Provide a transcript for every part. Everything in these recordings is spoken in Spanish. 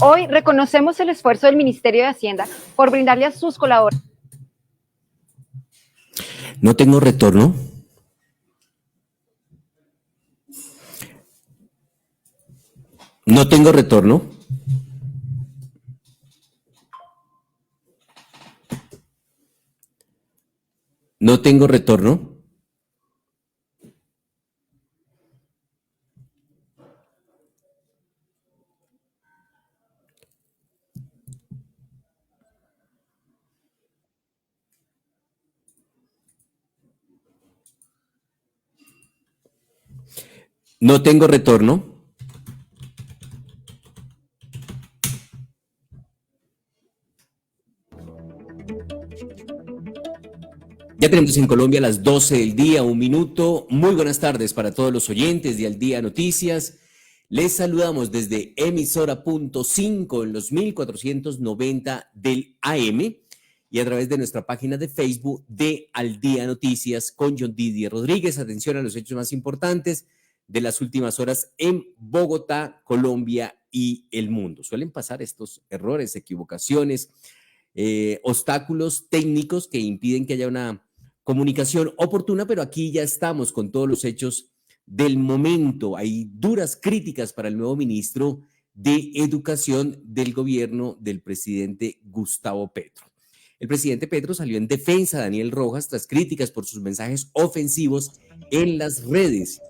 Hoy reconocemos el esfuerzo del Ministerio de Hacienda por brindarle a sus colaboradores. No tengo retorno. No tengo retorno. No tengo retorno. No tengo retorno. Ya tenemos en Colombia las 12 del día, 1 minuto. Muy buenas tardes para todos los oyentes de Al Día Noticias. Les saludamos desde emisora punto 5 en los 1490 del AM y a través de nuestra página de Facebook de Al Día Noticias con John Didier Rodríguez. Atención a los hechos más importantes de las últimas horas en Bogotá, Colombia y el mundo. Suelen pasar estos errores, equivocaciones, obstáculos técnicos que impiden que haya una comunicación oportuna, pero aquí ya estamos con todos los hechos del momento. Hay duras críticas para el nuevo ministro de Educación del gobierno del presidente Gustavo Petro. El presidente Petro salió en defensa de Daniel Rojas tras críticas por sus mensajes ofensivos en las redes.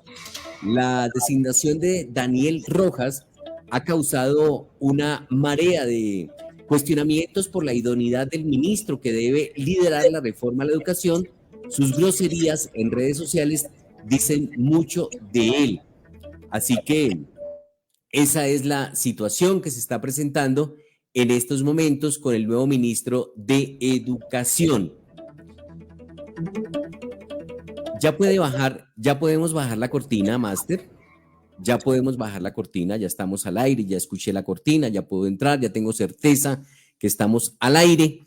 La designación de Daniel Rojas ha causado una marea de cuestionamientos por la idoneidad del ministro que debe liderar la reforma a la educación. Sus groserías en redes sociales dicen mucho de él. Así que esa es la situación que se está presentando en estos momentos con el nuevo ministro de Educación. Ya podemos bajar la cortina, Master. Ya podemos bajar la cortina, ya estamos al aire, ya escuché la cortina, ya puedo entrar, ya tengo certeza que estamos al aire.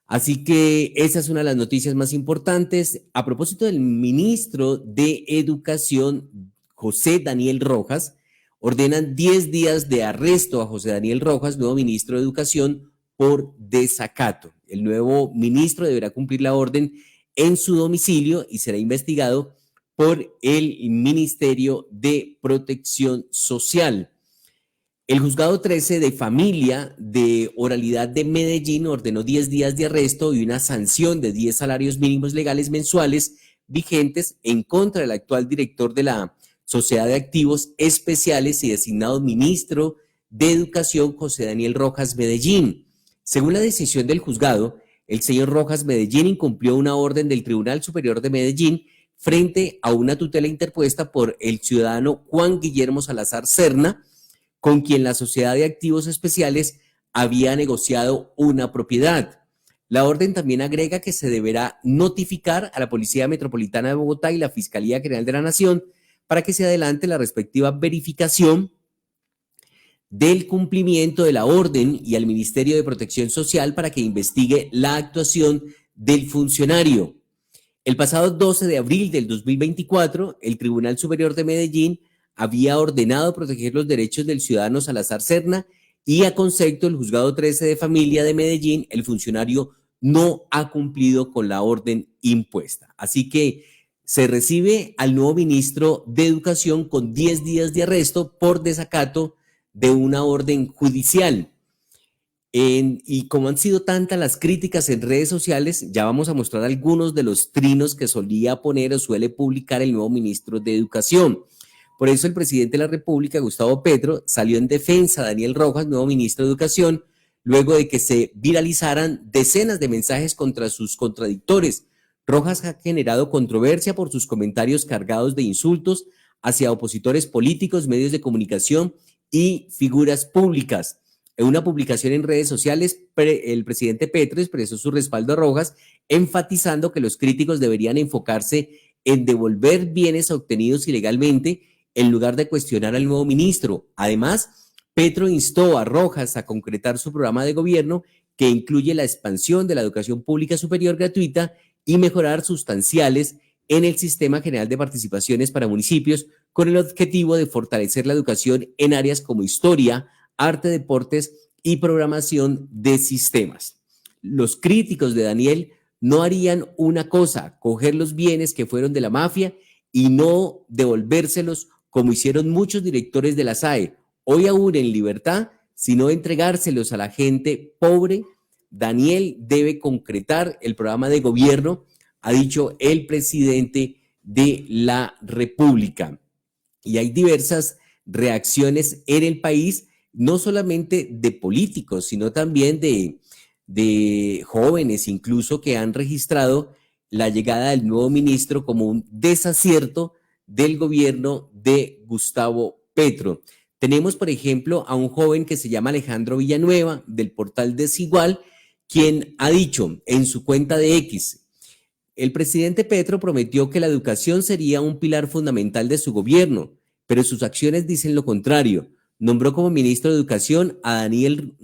Así que esa es una de las noticias más importantes. A propósito del ministro de Educación, José Daniel Rojas, ordenan 10 días de arresto a José Daniel Rojas, nuevo ministro de Educación, por desacato. El nuevo ministro deberá cumplir la orden en su domicilio y será investigado por el Ministerio de Protección Social. El juzgado 13 de familia de oralidad de Medellín ordenó 10 días de arresto y una sanción de 10 salarios mínimos legales mensuales vigentes en contra del actual director de la Sociedad de Activos Especiales y designado ministro de Educación, José Daniel Rojas Medellín. Según la decisión del juzgado, el señor Rojas Medellín incumplió una orden del Tribunal Superior de Medellín frente a una tutela interpuesta por el ciudadano Juan Guillermo Salazar Serna, con quien la Sociedad de Activos Especiales había negociado una propiedad. La orden también agrega que se deberá notificar a la Policía Metropolitana de Bogotá y la Fiscalía General de la Nación para que se adelante la respectiva verificación del cumplimiento de la orden y al Ministerio de Protección Social para que investigue la actuación del funcionario. El pasado 12 de abril del 2024, el Tribunal Superior de Medellín había ordenado proteger los derechos del ciudadano Salazar Serna y a concepto el juzgado 13 de familia de Medellín, el funcionario no ha cumplido con la orden impuesta. Así que se recibe al nuevo ministro de Educación con 10 días de arresto por desacato de una orden judicial. Y como han sido tantas las críticas en redes sociales, ya vamos a mostrar algunos de los trinos que solía poner o suele publicar el nuevo ministro de Educación. Por eso el presidente de la República, Gustavo Petro, salió en defensa de Daniel Rojas, nuevo ministro de Educación, luego de que se viralizaran decenas de mensajes contra sus contradictores. Rojas ha generado controversia por sus comentarios cargados de insultos hacia opositores políticos, medios de comunicación y figuras públicas. En una publicación en redes sociales, el presidente Petro expresó su respaldo a Rojas, enfatizando que los críticos deberían enfocarse en devolver bienes obtenidos ilegalmente en lugar de cuestionar al nuevo ministro. Además, Petro instó a Rojas a concretar su programa de gobierno que incluye la expansión de la educación pública superior gratuita y mejorar sustanciales en el Sistema General de Participaciones para municipios con el objetivo de fortalecer la educación en áreas como historia, arte, deportes y programación de sistemas. Los críticos de Daniel no harían una cosa, coger los bienes que fueron de la mafia y no devolvérselos como hicieron muchos directores de la SAE, hoy aún en libertad, sino entregárselos a la gente pobre. Daniel debe concretar el programa de gobierno, ha dicho el presidente de la República. Y hay diversas reacciones en el país, no solamente de políticos, sino también de jóvenes, incluso que han registrado la llegada del nuevo ministro como un desacierto del gobierno de Gustavo Petro. Tenemos, por ejemplo, a un joven que se llama Alejandro Villanueva, del portal Desigual, quien ha dicho en su cuenta de X: el presidente Petro prometió que la educación sería un pilar fundamental de su gobierno, pero sus acciones dicen lo contrario. Nombró como ministro de Educación a Daniel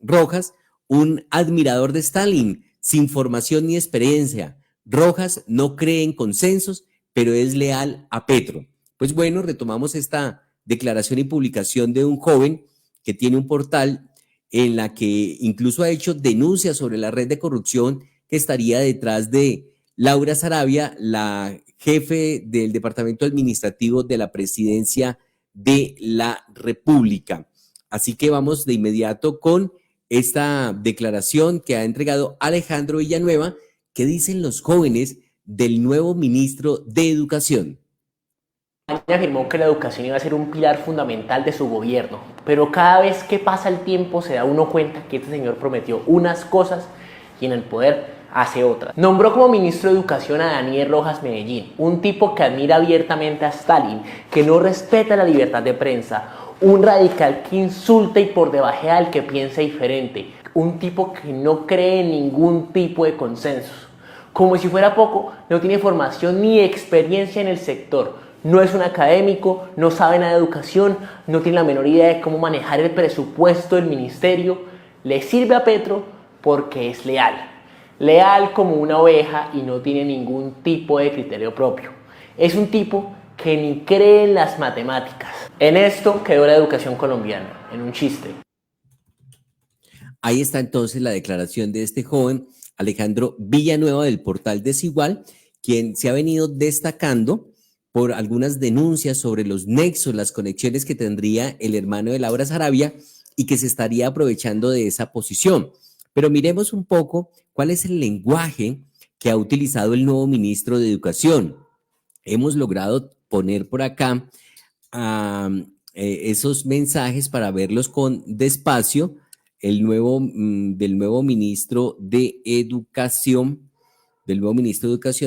Rojas, un admirador de Stalin, sin formación ni experiencia. Rojas no cree en consensos, pero es leal a Petro. Pues bueno, retomamos esta declaración y publicación de un joven que tiene un portal en la que incluso ha hecho denuncias sobre la red de corrupción que estaría detrás de Laura Sarabia, la jefe del Departamento Administrativo de la Presidencia de la República. Así que vamos de inmediato con esta declaración que ha entregado Alejandro Villanueva. ¿Qué dicen los jóvenes del nuevo ministro de Educación? Afirmó que la educación iba a ser un pilar fundamental de su gobierno, pero cada vez que pasa el tiempo se da uno cuenta que este señor prometió unas cosas y en el poder hace otras. Nombró como ministro de Educación a Daniel Rojas Medellín, un tipo que admira abiertamente a Stalin, que no respeta la libertad de prensa, un radical que insulta y por debajea al que piensa diferente, un tipo que no cree en ningún tipo de consensos. Como si fuera poco, no tiene formación ni experiencia en el sector, no es un académico, no sabe nada de educación, no tiene la menor idea de cómo manejar el presupuesto del ministerio, le sirve a Petro porque es leal. Leal como una oveja y no tiene ningún tipo de criterio propio. Es un tipo que ni cree en las matemáticas. En esto quedó la educación colombiana, en un chiste. Ahí está entonces la declaración de este joven, Alejandro Villanueva, del portal Desigual, quien se ha venido destacando por algunas denuncias sobre los nexos, las conexiones que tendría el hermano de Laura Sarabia y que se estaría aprovechando de esa posición. Pero miremos un poco cuál es el lenguaje que ha utilizado el nuevo ministro de Educación. Hemos logrado poner por acá esos mensajes para verlos con despacio. Del nuevo ministro de Educación,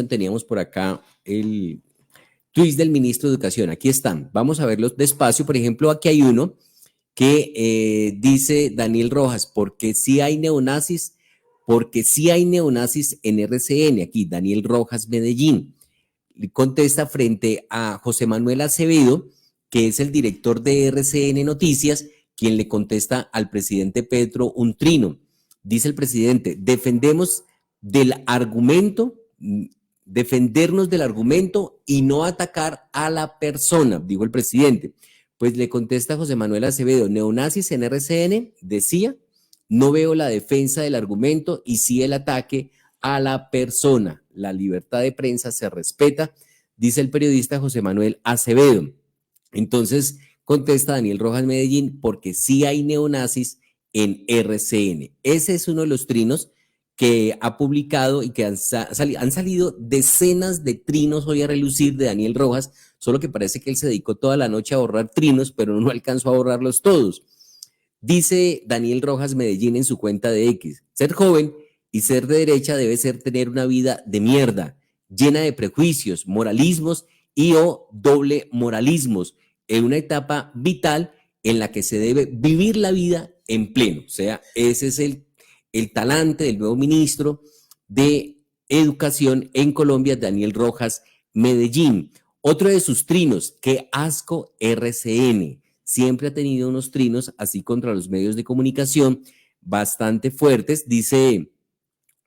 teníamos por acá el tweets del ministro de Educación. Aquí están. Vamos a verlos despacio. Por ejemplo, aquí hay uno que dice Daniel Rojas: porque sí hay neonazis en RCN. Aquí, Daniel Rojas Medellín. Contesta frente a José Manuel Acevedo, que es el director de RCN Noticias, quien le contesta al presidente Petro un trino. Dice el presidente: defendernos del argumento y no atacar a la persona, dijo el presidente. Pues le contesta José Manuel Acevedo: neonazis en RCN, decía, no veo la defensa del argumento y sí el ataque a la persona. La libertad de prensa se respeta, dice el periodista José Manuel Acevedo. Entonces contesta Daniel Rojas Medellín: porque sí hay neonazis en RCN. Ese es uno de los trinos que ha publicado y que han salido decenas de trinos hoy a relucir de Daniel Rojas, solo que parece que él se dedicó toda la noche a borrar trinos, pero no alcanzó a borrarlos todos. Dice Daniel Rojas Medellín en su cuenta de X: ser joven y ser de derecha debe ser tener una vida de mierda, llena de prejuicios, moralismos y o doble moralismos, en una etapa vital en la que se debe vivir la vida en pleno. O sea, ese es el talante del nuevo ministro de Educación en Colombia, Daniel Rojas Medellín. Otro de sus trinos: qué asco RCN. Siempre ha tenido unos trinos así contra los medios de comunicación bastante fuertes. Dice: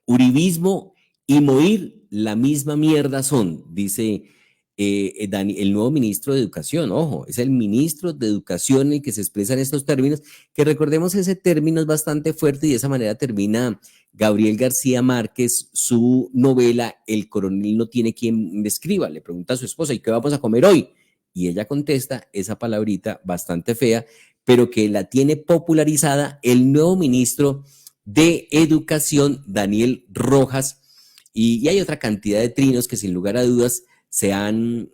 uribismo y morir la misma mierda son, dice el nuevo ministro de Educación. Ojo, es el ministro de Educación el que se expresa en estos términos, que recordemos ese término es bastante fuerte y de esa manera termina Gabriel García Márquez su novela El coronel no tiene quien le escriba. Le pregunta a su esposa, ¿y qué vamos a comer hoy? Y ella contesta esa palabrita bastante fea, pero que la tiene popularizada el nuevo ministro de Educación, Daniel Rojas, y hay otra cantidad de trinos que sin lugar a dudas se han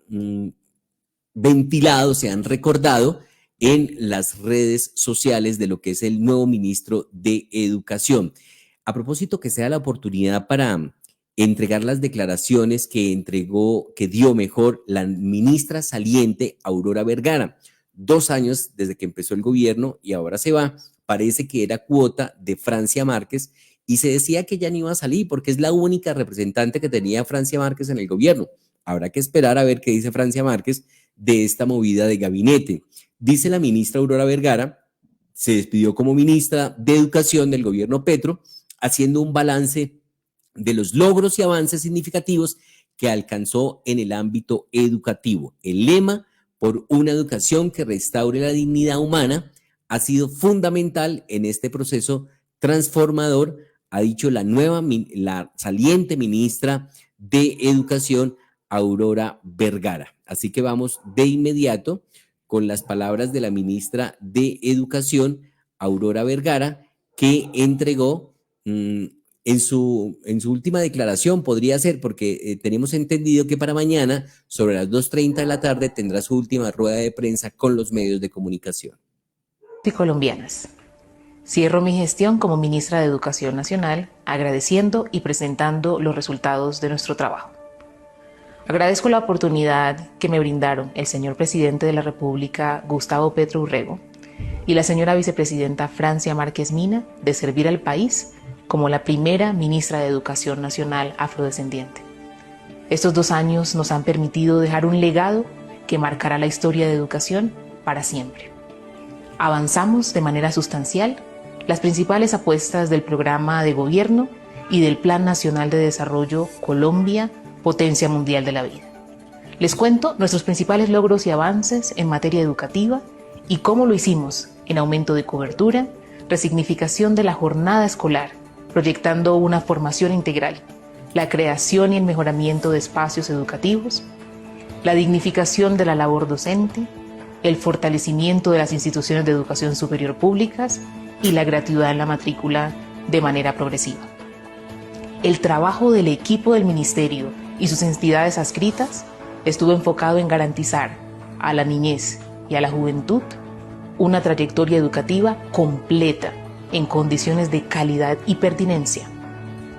ventilado, se han recordado en las redes sociales de lo que es el nuevo ministro de Educación. A propósito, que sea la oportunidad para entregar las declaraciones que dio mejor la ministra saliente Aurora Vergara. 2 años desde que empezó el gobierno y ahora se va. Parece que era cuota de Francia Márquez y se decía que ya no iba a salir porque es la única representante que tenía Francia Márquez en el gobierno. Habrá que esperar a ver qué dice Francia Márquez de esta movida de gabinete. Dice la ministra Aurora Vergara, se despidió como ministra de Educación del gobierno Petro, haciendo un balance de los logros y avances significativos que alcanzó en el ámbito educativo. El lema, por una educación que restaure la dignidad humana, ha sido fundamental en este proceso transformador, ha dicho la saliente ministra de Educación, Aurora Vergara. Así que vamos de inmediato con las palabras de la ministra de Educación, Aurora Vergara, que entregó en su última declaración, podría ser, porque tenemos entendido que para mañana, sobre las 2:30 de la tarde, tendrá su última rueda de prensa con los medios de comunicación. Y colombianas. Cierro mi gestión como ministra de Educación Nacional agradeciendo y presentando los resultados de nuestro trabajo. Agradezco la oportunidad que me brindaron el señor presidente de la República, Gustavo Petro Urrego, y la señora vicepresidenta Francia Márquez Mina de servir al país como la primera ministra de Educación Nacional afrodescendiente. Estos 2 años nos han permitido dejar un legado que marcará la historia de educación para siempre. Avanzamos de manera sustancial las principales apuestas del programa de gobierno y del Plan Nacional de Desarrollo Colombia, Potencia Mundial de la Vida. Les cuento nuestros principales logros y avances en materia educativa y cómo lo hicimos en aumento de cobertura, resignificación de la jornada escolar, proyectando una formación integral, la creación y el mejoramiento de espacios educativos, la dignificación de la labor docente, el fortalecimiento de las instituciones de educación superior públicas y la gratuidad en la matrícula de manera progresiva. El trabajo del equipo del ministerio y sus entidades adscritas estuvo enfocado en garantizar a la niñez y a la juventud una trayectoria educativa completa en condiciones de calidad y pertinencia,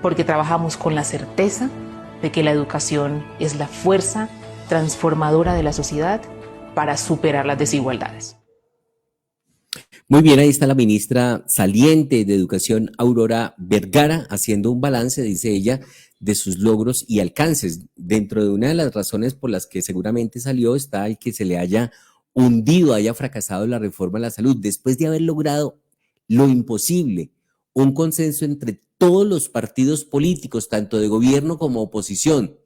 porque trabajamos con la certeza de que la educación es la fuerza transformadora de la sociedad para superar las desigualdades. Muy bien, ahí está la ministra saliente de Educación, Aurora Vergara, haciendo un balance, dice ella, de sus logros y alcances. Dentro de una de las razones por las que seguramente salió está el que se le haya hundido, haya fracasado la reforma a la salud, después de haber logrado lo imposible, un consenso entre todos los partidos políticos, tanto de gobierno como oposición.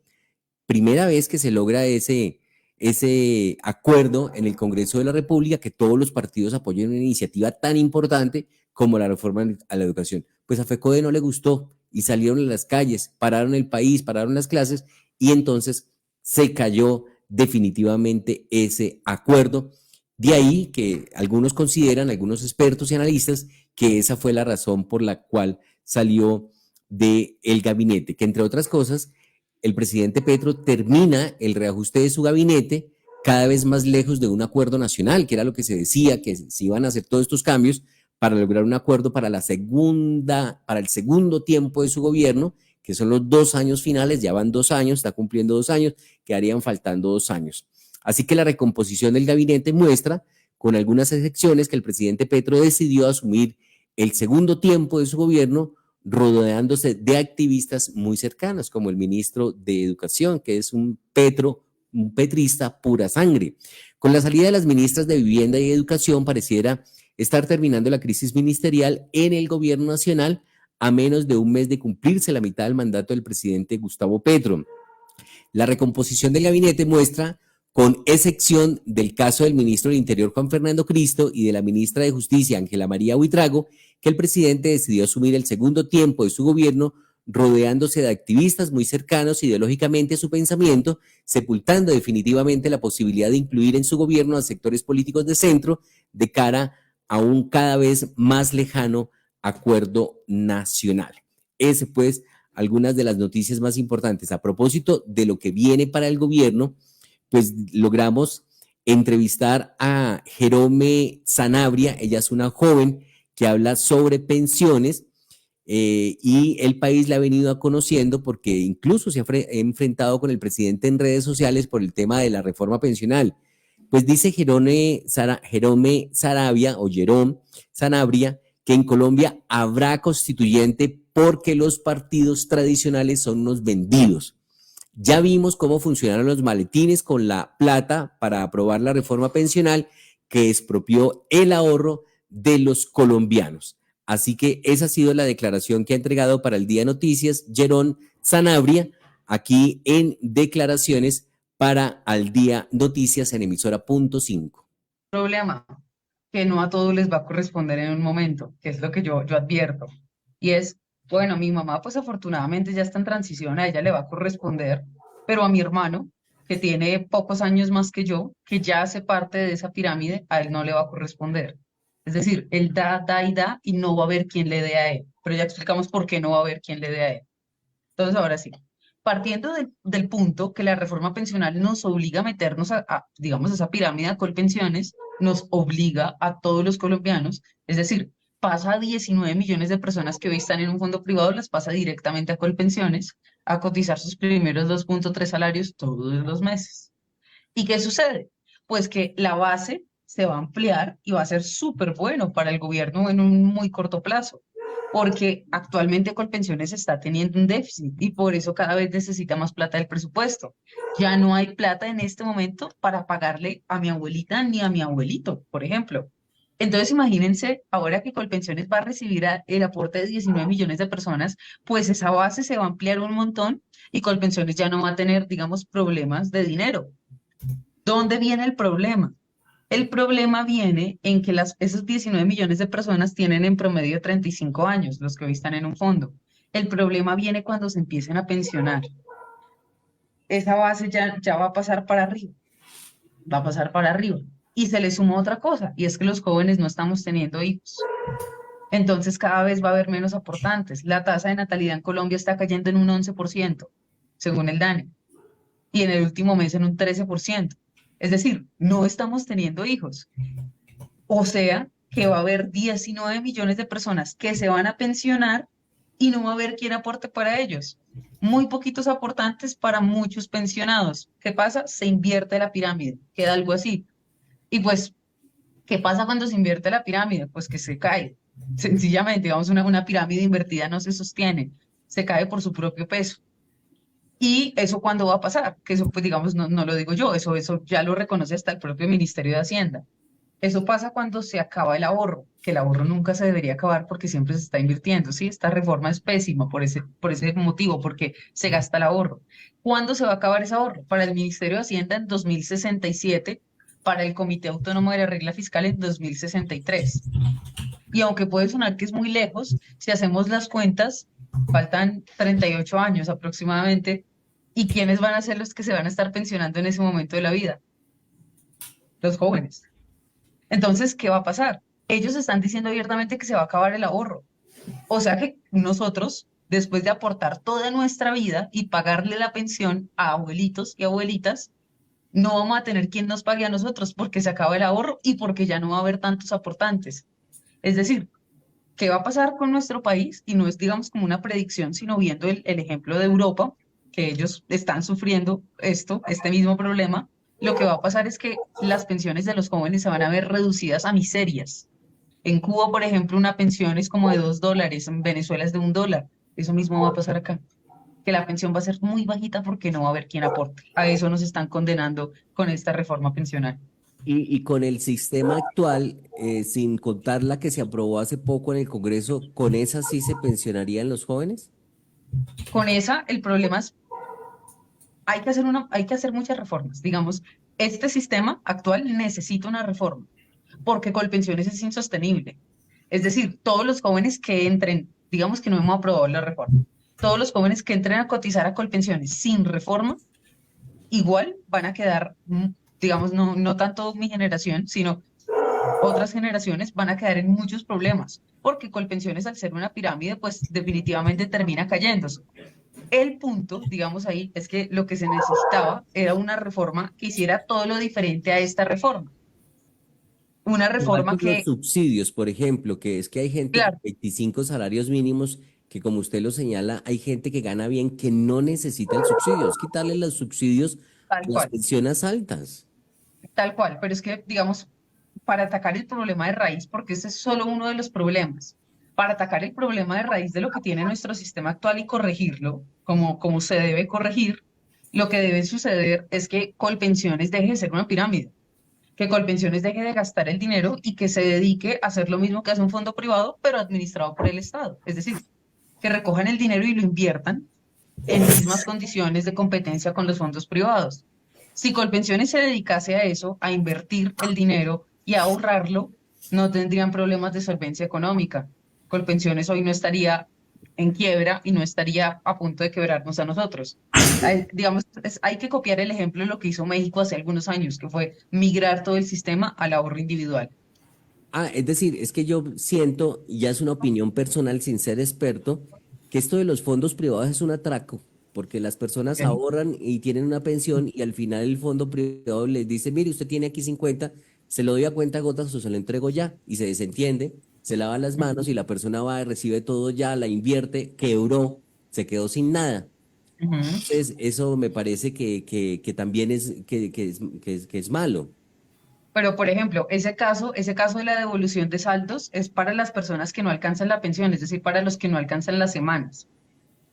Primera vez que se logra ese acuerdo en el Congreso de la República, que todos los partidos apoyen una iniciativa tan importante como la reforma a la educación. Pues a FECODE no le gustó y salieron a las calles, pararon el país, pararon las clases y entonces se cayó definitivamente ese acuerdo. De ahí que algunos consideran, algunos expertos y analistas, que esa fue la razón por la cual salió del gabinete, que entre otras cosas, el presidente Petro termina el reajuste de su gabinete cada vez más lejos de un acuerdo nacional, que era lo que se decía, que se iban a hacer todos estos cambios para lograr un acuerdo para el segundo tiempo de su gobierno, que son los 2 años finales, ya van 2 años, está cumpliendo 2 años, quedarían faltando 2 años. Así que la recomposición del gabinete muestra, con algunas excepciones, que el presidente Petro decidió asumir el segundo tiempo de su gobierno rodeándose de activistas muy cercanos, como el ministro de Educación, que es un petrista pura sangre. Con la salida de las ministras de Vivienda y Educación, pareciera estar terminando la crisis ministerial en el gobierno nacional a menos de un mes de cumplirse la mitad del mandato del presidente Gustavo Petro. La recomposición del gabinete muestra, con excepción del caso del ministro del Interior Juan Fernando Cristo y de la ministra de Justicia Ángela María Buitrago, que el presidente decidió asumir el segundo tiempo de su gobierno rodeándose de activistas muy cercanos ideológicamente a su pensamiento, sepultando definitivamente la posibilidad de incluir en su gobierno a sectores políticos de centro de cara a un cada vez más lejano acuerdo nacional. Ese, pues, algunas de las noticias más importantes. A propósito de lo que viene para el gobierno, pues logramos entrevistar a Jerome Sanabria. Ella es una joven que habla sobre pensiones y el país la ha venido conociendo porque incluso se ha enfrentado con el presidente en redes sociales por el tema de la reforma pensional. Pues dice Jerome Sarabia o Jerome Sanabria que en Colombia habrá constituyente porque los partidos tradicionales son unos vendidos. Ya vimos cómo funcionaron los maletines con la plata para aprobar la reforma pensional que expropió el ahorro de los colombianos. Así que esa ha sido la declaración que ha entregado para el Día Noticias Jerome Sanabria, aquí en declaraciones para Al Día Noticias en emisora .5. Problema que no a todos les va a corresponder en un momento, que es lo que yo advierto. Y es, bueno, mi mamá pues afortunadamente ya está en transición, a ella le va a corresponder, pero a mi hermano, que tiene pocos años más que yo, que ya hace parte de esa pirámide, a él no le va a corresponder. Es decir, él da y no va a haber quien le dé a él. Pero ya explicamos por qué no va a haber quien le dé a él. Entonces, ahora sí, partiendo del punto que la reforma pensional nos obliga a meternos digamos, a esa pirámide de Colpensiones, nos obliga a todos los colombianos, es decir, pasa a 19 millones de personas que hoy están en un fondo privado, las pasa directamente a Colpensiones, a cotizar sus primeros 2.3 salarios todos los meses. ¿Y qué sucede? Pues que la base se va a ampliar y va a ser súper bueno para el gobierno en un muy corto plazo, porque actualmente Colpensiones está teniendo un déficit y por eso cada vez necesita más plata del presupuesto. Ya no hay plata en este momento para pagarle a mi abuelita ni a mi abuelito, por ejemplo. Entonces imagínense, ahora que Colpensiones va a recibir el aporte de 19 millones de personas, pues esa base se va a ampliar un montón y Colpensiones ya no va a tener, digamos, problemas de dinero. ¿Dónde viene el problema? El problema viene en que esos 19 millones de personas tienen en promedio 35 años, los que hoy están en un fondo. El problema viene cuando se empiecen a pensionar. Esa base ya va a pasar para arriba, va a pasar para arriba. Y se le suma otra cosa, y es que los jóvenes no estamos teniendo hijos. Entonces cada vez va a haber menos aportantes. La tasa de natalidad en Colombia está cayendo en un 11%, según el DANE, y en el último mes en un 13%. Es decir, no estamos teniendo hijos. O sea, que va a haber 19 millones de personas que se van a pensionar y no va a haber quien aporte para ellos. Muy poquitos aportantes para muchos pensionados. ¿Qué pasa? Se invierte la pirámide, queda algo así. Y pues, ¿qué pasa cuando se invierte la pirámide? Pues que se cae. Sencillamente, digamos, una pirámide invertida no se sostiene, se cae por su propio peso. ¿Y eso cuándo va a pasar? Que eso, pues digamos, no lo digo yo, eso ya lo reconoce hasta el propio Ministerio de Hacienda. Eso pasa cuando se acaba el ahorro, que el ahorro nunca se debería acabar porque siempre se está invirtiendo, ¿sí? Esta reforma es pésima por ese motivo, porque se gasta el ahorro. ¿Cuándo se va a acabar ese ahorro? Para el Ministerio de Hacienda en 2067, para el Comité Autónomo de la Regla Fiscal en 2063. Y aunque puede sonar que es muy lejos, si hacemos las cuentas, faltan 38 años aproximadamente. ¿Y quiénes van a ser los que se van a estar pensionando en ese momento de la vida? Los jóvenes. Entonces, ¿qué va a pasar? Ellos están diciendo abiertamente que se va a acabar el ahorro. O sea que nosotros, después de aportar toda nuestra vida y pagarle la pensión a abuelitos y abuelitas, no vamos a tener quien nos pague a nosotros porque se acaba el ahorro y porque ya no va a haber tantos aportantes. Es decir, ¿qué va a pasar con nuestro país? Y no es, digamos, como una predicción, sino viendo el ejemplo de Europa, que ellos están sufriendo este mismo problema. Lo que va a pasar es que las pensiones de los jóvenes se van a ver reducidas a miserias. En Cuba, por ejemplo, una pensión es como de $2, en Venezuela es de $1. Eso mismo va a pasar acá, que la pensión va a ser muy bajita porque no va a haber quien aporte. A eso nos están condenando con esta reforma pensional. Y con el sistema actual, sin contar la que se aprobó hace poco en el Congreso, ¿con esa sí se pensionarían los jóvenes? Con esa, el problema es, hay que hacer muchas reformas. Digamos, este sistema actual necesita una reforma, porque Colpensiones es insostenible. Es decir, todos los jóvenes que entren, digamos que no hemos aprobado la reforma, todos los jóvenes que entren a cotizar a Colpensiones sin reforma, igual van a quedar, digamos, no tanto mi generación, sino otras generaciones van a quedar en muchos problemas, porque Colpensiones, al ser una pirámide, pues definitivamente termina cayéndose. El punto, digamos ahí, es que lo que se necesitaba era una reforma que hiciera todo lo diferente a esta reforma. Una Igual reforma con los que, subsidios, por ejemplo, que es que hay gente con claro, 25 salarios mínimos que, como usted lo señala, hay gente que gana bien que no necesita el subsidio. Es quitarle los subsidios tal a las cual, pensiones altas. tal cual. Pero es que, digamos, para atacar el problema de raíz, porque ese es solo uno de los problemas, para atacar el problema de raíz de lo que tiene nuestro sistema actual y corregirlo, como se debe corregir, lo que debe suceder es que Colpensiones deje de ser una pirámide, que Colpensiones deje de gastar el dinero y que se dedique a hacer lo mismo que hace un fondo privado, pero administrado por el Estado. Es decir, que recojan el dinero y lo inviertan en mismas condiciones de competencia con los fondos privados. Si Colpensiones se dedicase a eso, a invertir el dinero y a ahorrarlo, no tendrían problemas de solvencia económica. Colpensiones hoy no estaría en quiebra y no estaría a punto de quebrarnos a nosotros. Digamos, hay que copiar el ejemplo de lo que hizo México hace algunos años, que fue migrar todo el sistema al ahorro individual. Ah, es decir, es que yo siento, y ya es una opinión personal sin ser experto, que esto de los fondos privados es un atraco, porque las personas Ok. ahorran y tienen una pensión y al final el fondo privado les dice, mire, usted tiene aquí 50, se lo doy a cuenta gotas o se lo entrego ya, y se desentiende, se lava las manos y la persona va y recibe todo ya, la invierte, quebró, se quedó sin nada. Ujú. Entonces, eso me parece que también que es malo. Pero, por ejemplo, ese caso de la devolución de saldos es para las personas que no alcanzan la pensión, es decir, para los que no alcanzan las semanas.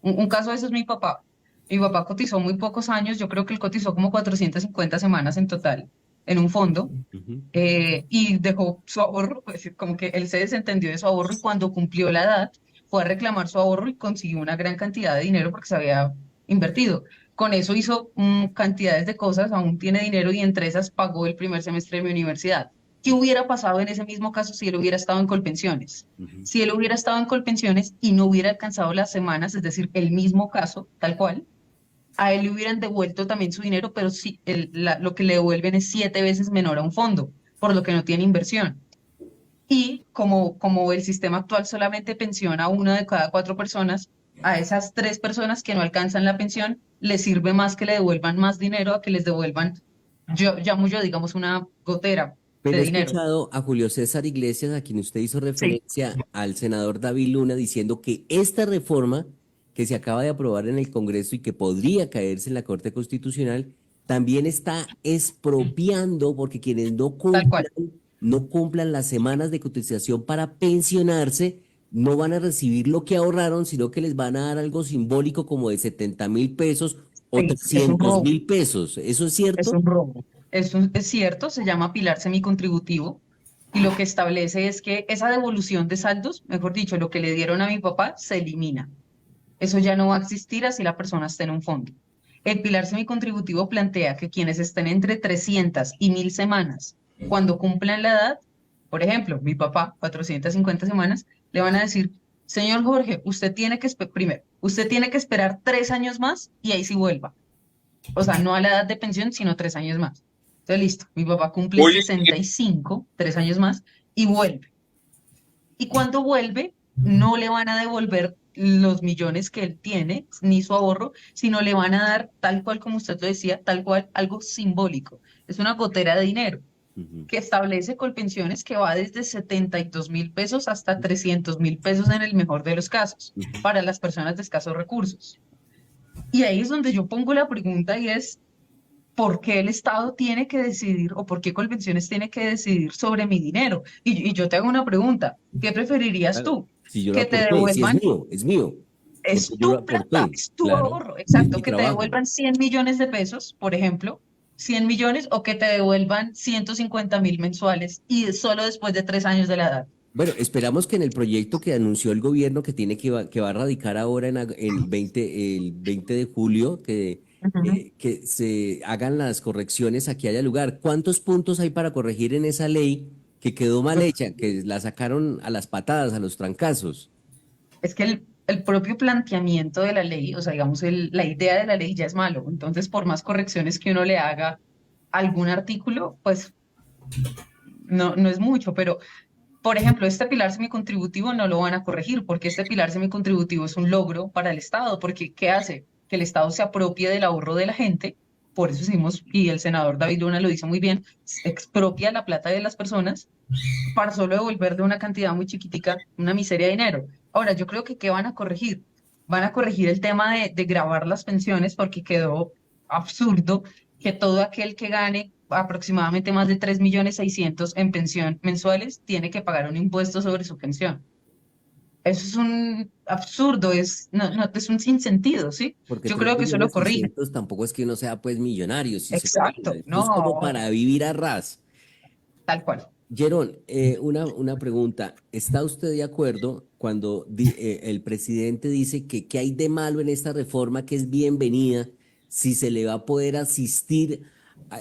Un caso de eso es mi papá. Mi papá cotizó muy pocos años, yo creo que él cotizó como 450 semanas en total en un fondo, Ujú. y dejó su ahorro, pues como que él se desentendió de su ahorro y cuando cumplió la edad fue a reclamar su ahorro y consiguió una gran cantidad de dinero porque se había invertido. Con eso hizo cantidades de cosas, aún tiene dinero y entre esas pagó el primer semestre de mi universidad. ¿Qué hubiera pasado en ese mismo caso si él hubiera estado en Colpensiones? Ujú. Si él hubiera estado en Colpensiones y no hubiera alcanzado las semanas, es decir, el mismo caso, tal cual, a él le hubieran devuelto también su dinero, pero sí, lo que le devuelven es 7 veces menor a un fondo, por lo que no tiene inversión. Y como el sistema actual solamente pensiona a una de cada 4 personas, a esas 3 personas que no alcanzan la pensión, les sirve más que le devuelvan más dinero a que les devuelvan, yo llamo yo, digamos, una gotera Pero de he dinero. escuchado a Julio César Iglesias, a quien usted hizo Sí, referencia, al senador David Luna, diciendo que esta reforma que se acaba de aprobar en el Congreso y que podría caerse en la Corte Constitucional, también está expropiando porque quienes tal cual. no cumplan las semanas de cotización para pensionarse, no van a recibir lo que ahorraron, sino que les van a dar algo simbólico como de 70.000 pesos o Sí, es un trescientos robo. mil pesos. ¿Eso es Es cierto? un robo. Es cierto, se llama pilar semicontributivo y lo que establece es que esa devolución de saldos, mejor dicho, lo que le dieron a mi papá, se elimina. Eso ya no va a existir así la persona esté en un fondo. El pilar semicontributivo plantea que quienes estén entre 300 y 1.000 semanas, cuando cumplan la edad, por ejemplo, mi papá, 450 semanas, le van a decir, señor Jorge, usted tiene que, primero, usted tiene que esperar 3 años más y ahí sí vuelva. O sea, no a la edad de pensión, sino 3 años más. Entonces, listo, mi papá cumple Oye, 65, 3 años más, y vuelve. Y cuando vuelve, no le van a devolver los millones que él tiene, ni su ahorro, sino le van a dar, tal cual como usted lo decía, tal cual, algo simbólico. Es una gotera de dinero Ujú. que establece Colpensiones que va desde 72.000 pesos hasta 300.000 pesos en el mejor de los casos, Ujú. para las personas de escasos recursos. Y ahí es donde yo pongo la pregunta y es, ¿por qué el Estado tiene que decidir o por qué Colpensiones tiene que decidir sobre mi dinero? Y yo te hago una pregunta, ¿qué preferirías Claro, tú? si yo lo ¿Que te aporté, si devuelvan? es mío, porque Es yo lo tu plata, aporté, es tu claro, ahorro, es exacto, mi que te trabajo. devuelvan 100 millones de pesos, por ejemplo, 100 millones o que te devuelvan 150.000 mensuales y solo después de 3 años de la edad. Bueno, esperamos que en el proyecto que anunció el gobierno que va a radicar ahora en el 20 de julio, Ujú. que se hagan las correcciones a que haya lugar. ¿Cuántos puntos hay para corregir en esa ley que quedó mal hecha, que la sacaron a las patadas, a los trancazos? Es que el propio planteamiento de la ley, o sea, digamos, la idea de la ley ya es malo. Entonces, por más correcciones que uno le haga a algún artículo, pues no es mucho, pero por ejemplo, este pilar semicontributivo no lo van a corregir porque este pilar semicontributivo es un logro para el Estado, porque ¿qué hace? Que el Estado se apropie del ahorro de la gente, por eso hicimos, y el senador David Luna lo dice muy bien, se expropia la plata de las personas para solo devolverle una cantidad muy chiquitica, una miseria de dinero. Ahora, yo creo que ¿qué van a corregir? Van a corregir el tema de gravar las pensiones porque quedó absurdo que todo aquel que gane aproximadamente más de 3.600.000 en pensión mensuales tiene que pagar un impuesto sobre su pensión. Eso es un absurdo, es un sinsentido, ¿sí? Porque Yo tres creo que eso lo millones corrigen. 600 tampoco es que uno sea pues millonario, si se cuenta. Exacto, Esto es como no, para vivir a ras. tal cual. Gerón, una pregunta. ¿Está usted de acuerdo cuando el presidente dice que qué hay de malo en esta reforma que es bienvenida, si se le va a poder asistir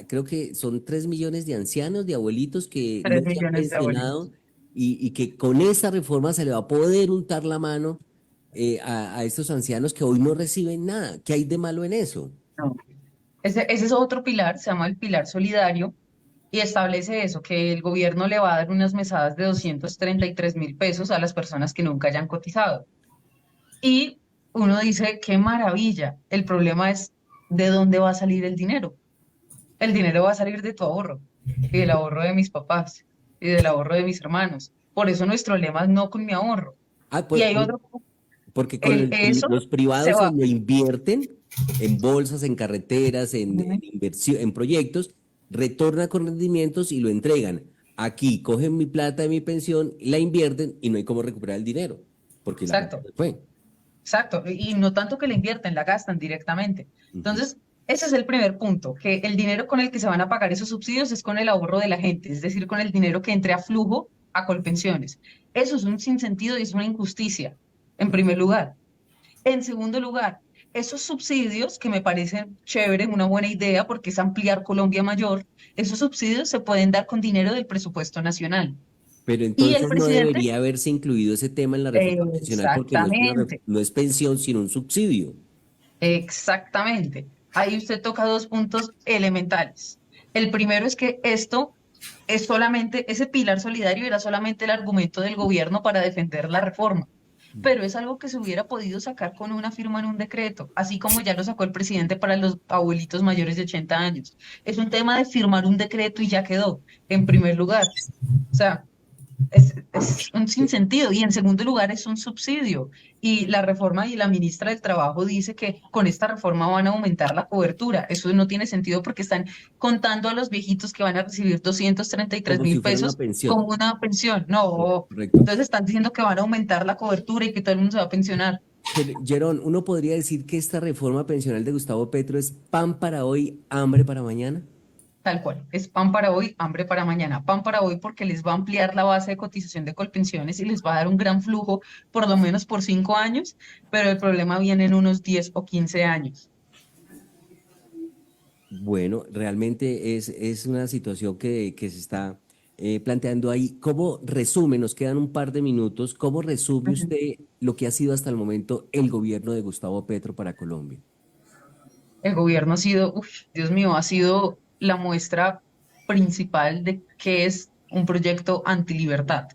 creo que son 3 millones de ancianos, de abuelitos que no Tres se han millones de pensionado abuelitos. y que con esa reforma se le va a poder untar la mano a estos ancianos que hoy no reciben nada? ¿Qué hay de malo en eso? No. Ese es otro pilar, se llama el pilar solidario, y establece eso, que el gobierno le va a dar unas mesadas de 233.000 pesos a las personas que nunca hayan cotizado. Y uno dice, qué maravilla. El problema es de dónde va a salir el dinero. El dinero va a salir de tu ahorro y del ahorro de mis papás y del ahorro de mis hermanos. Por eso nuestro lema es no con mi ahorro. Ah, Y hay otro, porque con eso los se privados va. lo invierten en bolsas, en carreteras, en Ujú. inversión, en proyectos, retorna con rendimientos y lo entregan. Aquí cogen mi plata de mi pensión, la invierten y no hay cómo recuperar el dinero, porque la plata Exacto. se fue. Exacto, y no tanto que la invierten, la gastan directamente. Ujú. Entonces, ese es el primer punto, que el dinero con el que se van a pagar esos subsidios es con el ahorro de la gente, es decir, con el dinero que entre a flujo a Colpensiones. Eso es un sinsentido y es una injusticia, en primer lugar. En segundo lugar, esos subsidios que me parecen chévere, una buena idea, porque es ampliar Colombia Mayor, esos subsidios se pueden dar con dinero del presupuesto nacional. Pero Y el entonces no presidente, debería haberse incluido ese tema en la reforma pensional porque no es exactamente. no es pensión, sino un subsidio. Exactamente. Ahí usted toca dos puntos elementales. El primero es que esto es solamente, ese pilar solidario era solamente el argumento del gobierno para defender la reforma, pero es algo que se hubiera podido sacar con una firma en un decreto, así como ya lo sacó el presidente para los abuelitos mayores de 80 años. Es un tema de firmar un decreto y ya quedó, en primer lugar. O sea, es un sinsentido y en segundo lugar es un subsidio. Y la reforma y la ministra del Trabajo dice que con esta reforma van a aumentar la cobertura. Eso no tiene sentido porque están contando a los viejitos que van a recibir doscientos treinta y tres Como mil si fuera una pesos pensión. como una pensión. No, Correcto. entonces están diciendo que van a aumentar la cobertura y que todo el mundo se va a pensionar. Pero, Gerón, uno podría decir que esta reforma pensional de Gustavo Petro es pan para hoy, hambre para mañana. Tal cual, es pan para hoy, hambre para mañana. Pan para hoy porque les va a ampliar la base de cotización de Colpensiones y les va a dar un gran flujo, por lo menos por 5 años, pero el problema viene en unos 10 o 15 años. Bueno, realmente es una situación que se está planteando ahí. ¿Cómo resume? Nos quedan un par de minutos. ¿Cómo resume Ujú. usted lo que ha sido hasta el momento el gobierno de Gustavo Petro para Colombia? El gobierno ha sido, uf, Dios mío, ha sido la muestra principal de que es un proyecto antilibertad.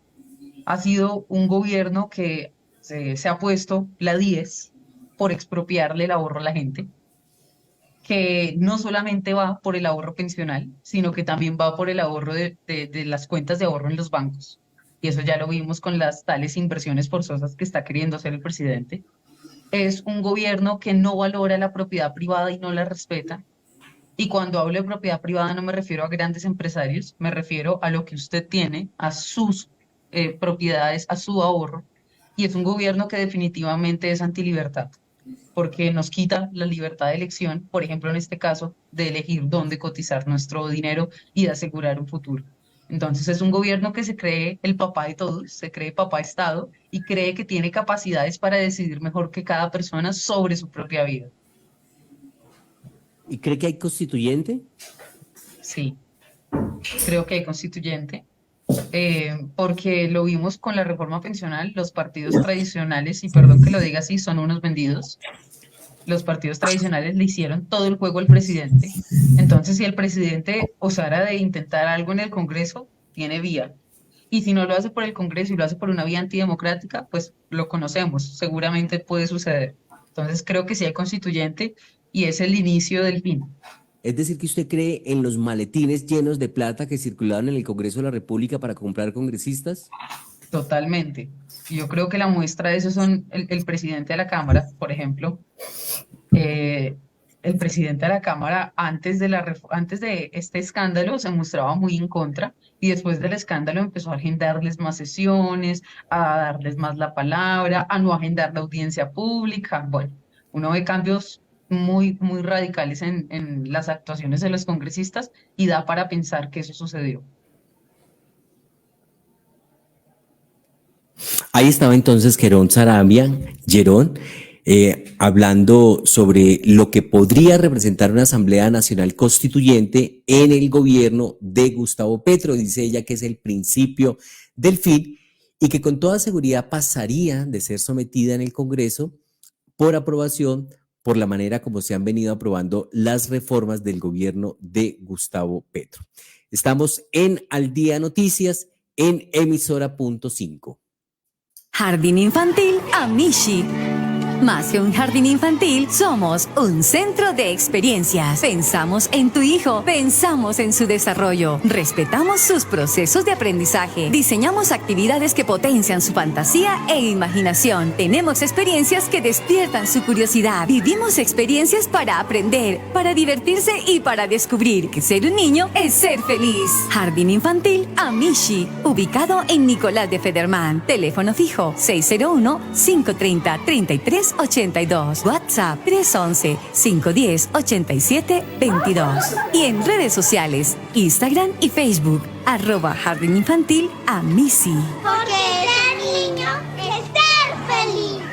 Ha sido un gobierno que se ha puesto la 10 por expropiarle el ahorro a la gente, que no solamente va por el ahorro pensional, sino que también va por el ahorro de las cuentas de ahorro en los bancos. Y eso ya lo vimos con las tales inversiones forzosas que está queriendo hacer el presidente. Es un gobierno que no valora la propiedad privada y no la respeta. Y cuando hablo de propiedad privada no me refiero a grandes empresarios, me refiero a lo que usted tiene, a sus propiedades, a su ahorro. Y es un gobierno que definitivamente es antilibertad porque nos quita la libertad de elección, por ejemplo, en este caso, de elegir dónde cotizar nuestro dinero y de asegurar un futuro. Entonces es un gobierno que se cree el papá de todos, se cree papá Estado y cree que tiene capacidades para decidir mejor que cada persona sobre su propia vida. ¿Y cree que hay constituyente? Sí, creo que hay constituyente, porque lo vimos con la reforma pensional, los partidos tradicionales, y perdón que lo diga así, son unos vendidos. Los partidos tradicionales le hicieron todo el juego al presidente. Entonces, si el presidente osara de intentar algo en el Congreso, tiene vía. Y si no lo hace por el Congreso y lo hace por una vía antidemocrática, pues lo conocemos, seguramente puede suceder. Entonces, creo que sí hay constituyente y es el inicio del fin. Es decir, que usted cree en los maletines llenos de plata que circulaban en el Congreso de la República para comprar congresistas. Totalmente. Y yo creo que la muestra de eso son el presidente de la Cámara, por ejemplo. El presidente de la Cámara antes de este escándalo se mostraba muy en contra y después del escándalo empezó a agendarles más sesiones, a darles más la palabra, a no agendar la audiencia pública. Bueno, uno ve cambios muy radicales en las actuaciones de los congresistas y da para pensar que eso sucedió. Ahí estaba entonces Gerón Sarabia, Gerón, hablando sobre lo que podría representar una Asamblea Nacional Constituyente en el gobierno de Gustavo Petro. Dice ella que es el principio del fin y que con toda seguridad pasaría de ser sometida en el Congreso por aprobación por la manera como se han venido aprobando las reformas del gobierno de Gustavo Petro. Estamos en Al Día Noticias en emisora.5. Jardín Infantil Amishi. Más que un jardín infantil, somos un centro de experiencias. Pensamos en tu hijo, pensamos en su desarrollo, respetamos sus procesos de aprendizaje, diseñamos actividades que potencian su fantasía e imaginación. Tenemos experiencias que despiertan su curiosidad. Vivimos experiencias para aprender, para divertirse y para descubrir que ser un niño es ser feliz. Jardín Infantil Amishi, ubicado en Nicolás de Federman. Teléfono fijo 601-530-3382. WhatsApp 311-510-8722. Y en redes sociales, Instagram y Facebook, @Jardín Infantil Amishi. Porque ser niño es ser feliz.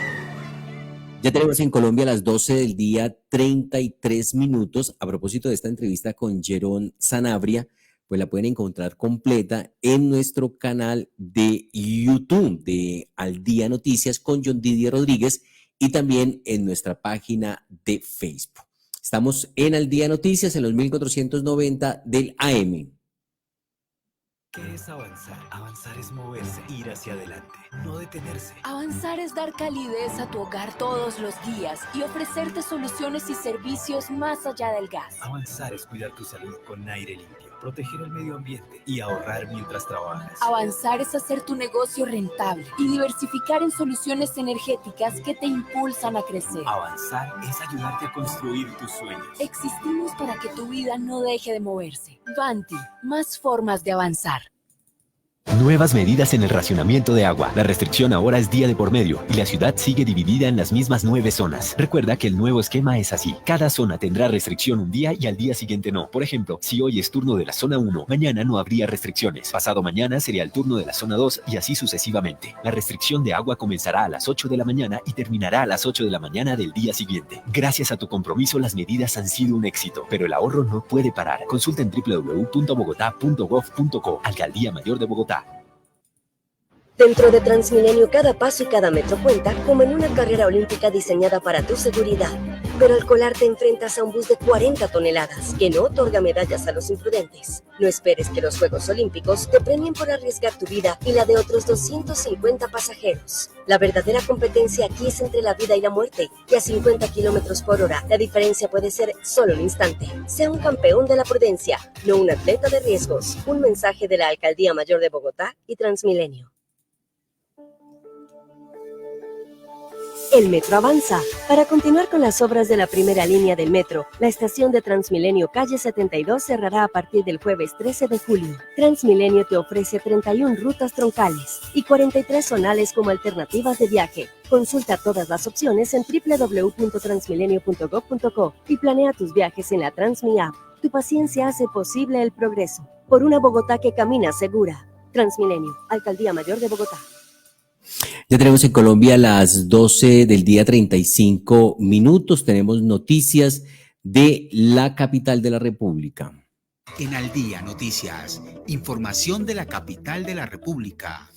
Ya tenemos en Colombia las 12 del día, 33 minutos. A propósito de esta entrevista con Gerón Sanabria, pues la pueden encontrar completa en nuestro canal de YouTube de Al Día Noticias con John Didier Rodríguez y también en nuestra página de Facebook. Estamos en Al Día Noticias en los 1490 del AM. ¿Qué es avanzar? Avanzar es moverse, ir hacia adelante, no detenerse. Avanzar es dar calidez a tu hogar todos los días y ofrecerte soluciones y servicios más allá del gas. Avanzar es cuidar tu salud con aire limpio, proteger el medio ambiente y ahorrar mientras trabajas. Avanzar es hacer tu negocio rentable y diversificar en soluciones energéticas que te impulsan a crecer. Avanzar es ayudarte a construir tus sueños. Existimos para que tu vida no deje de moverse. Vanti, más formas de avanzar. Nuevas medidas en el racionamiento de agua. La restricción ahora es día de por medio y la ciudad sigue dividida en las mismas 9 zonas. Recuerda que el nuevo esquema es así. Cada zona tendrá restricción un día y al día siguiente no. Por ejemplo, si hoy es turno de la zona 1, mañana no habría restricciones. Pasado mañana sería el turno de la zona 2 y así sucesivamente. La restricción de agua comenzará a las 8 de la mañana y terminará a las 8 de la mañana del día siguiente. Gracias a tu compromiso, las medidas han sido un éxito, pero el ahorro no puede parar. Consulta en www.bogotá.gov.co. Alcaldía Mayor de Bogotá. Dentro de Transmilenio, cada paso y cada metro cuenta, como en una carrera olímpica diseñada para tu seguridad. Pero al colar te enfrentas a un bus de 40 toneladas, que no otorga medallas a los imprudentes. No esperes que los Juegos Olímpicos te premien por arriesgar tu vida y la de otros 250 pasajeros. La verdadera competencia aquí es entre la vida y la muerte, y a 50 kilómetros por hora, la diferencia puede ser solo un instante. Sea un campeón de la prudencia, no un atleta de riesgos. Un mensaje de la Alcaldía Mayor de Bogotá y Transmilenio. El metro avanza. Para continuar con las obras de la primera línea del metro, la estación de Transmilenio Calle 72 cerrará a partir del jueves 13 de julio. Transmilenio te ofrece 31 rutas troncales y 43 zonales como alternativas de viaje. Consulta todas las opciones en www.transmilenio.gov.co y planea tus viajes en la Transmi App. Tu paciencia hace posible el progreso. Por una Bogotá que camina segura. Transmilenio, Alcaldía Mayor de Bogotá. Ya tenemos en Colombia las 12 del día 35 minutos. Tenemos noticias de la capital de la República. En Al Día Noticias, información de la capital de la República.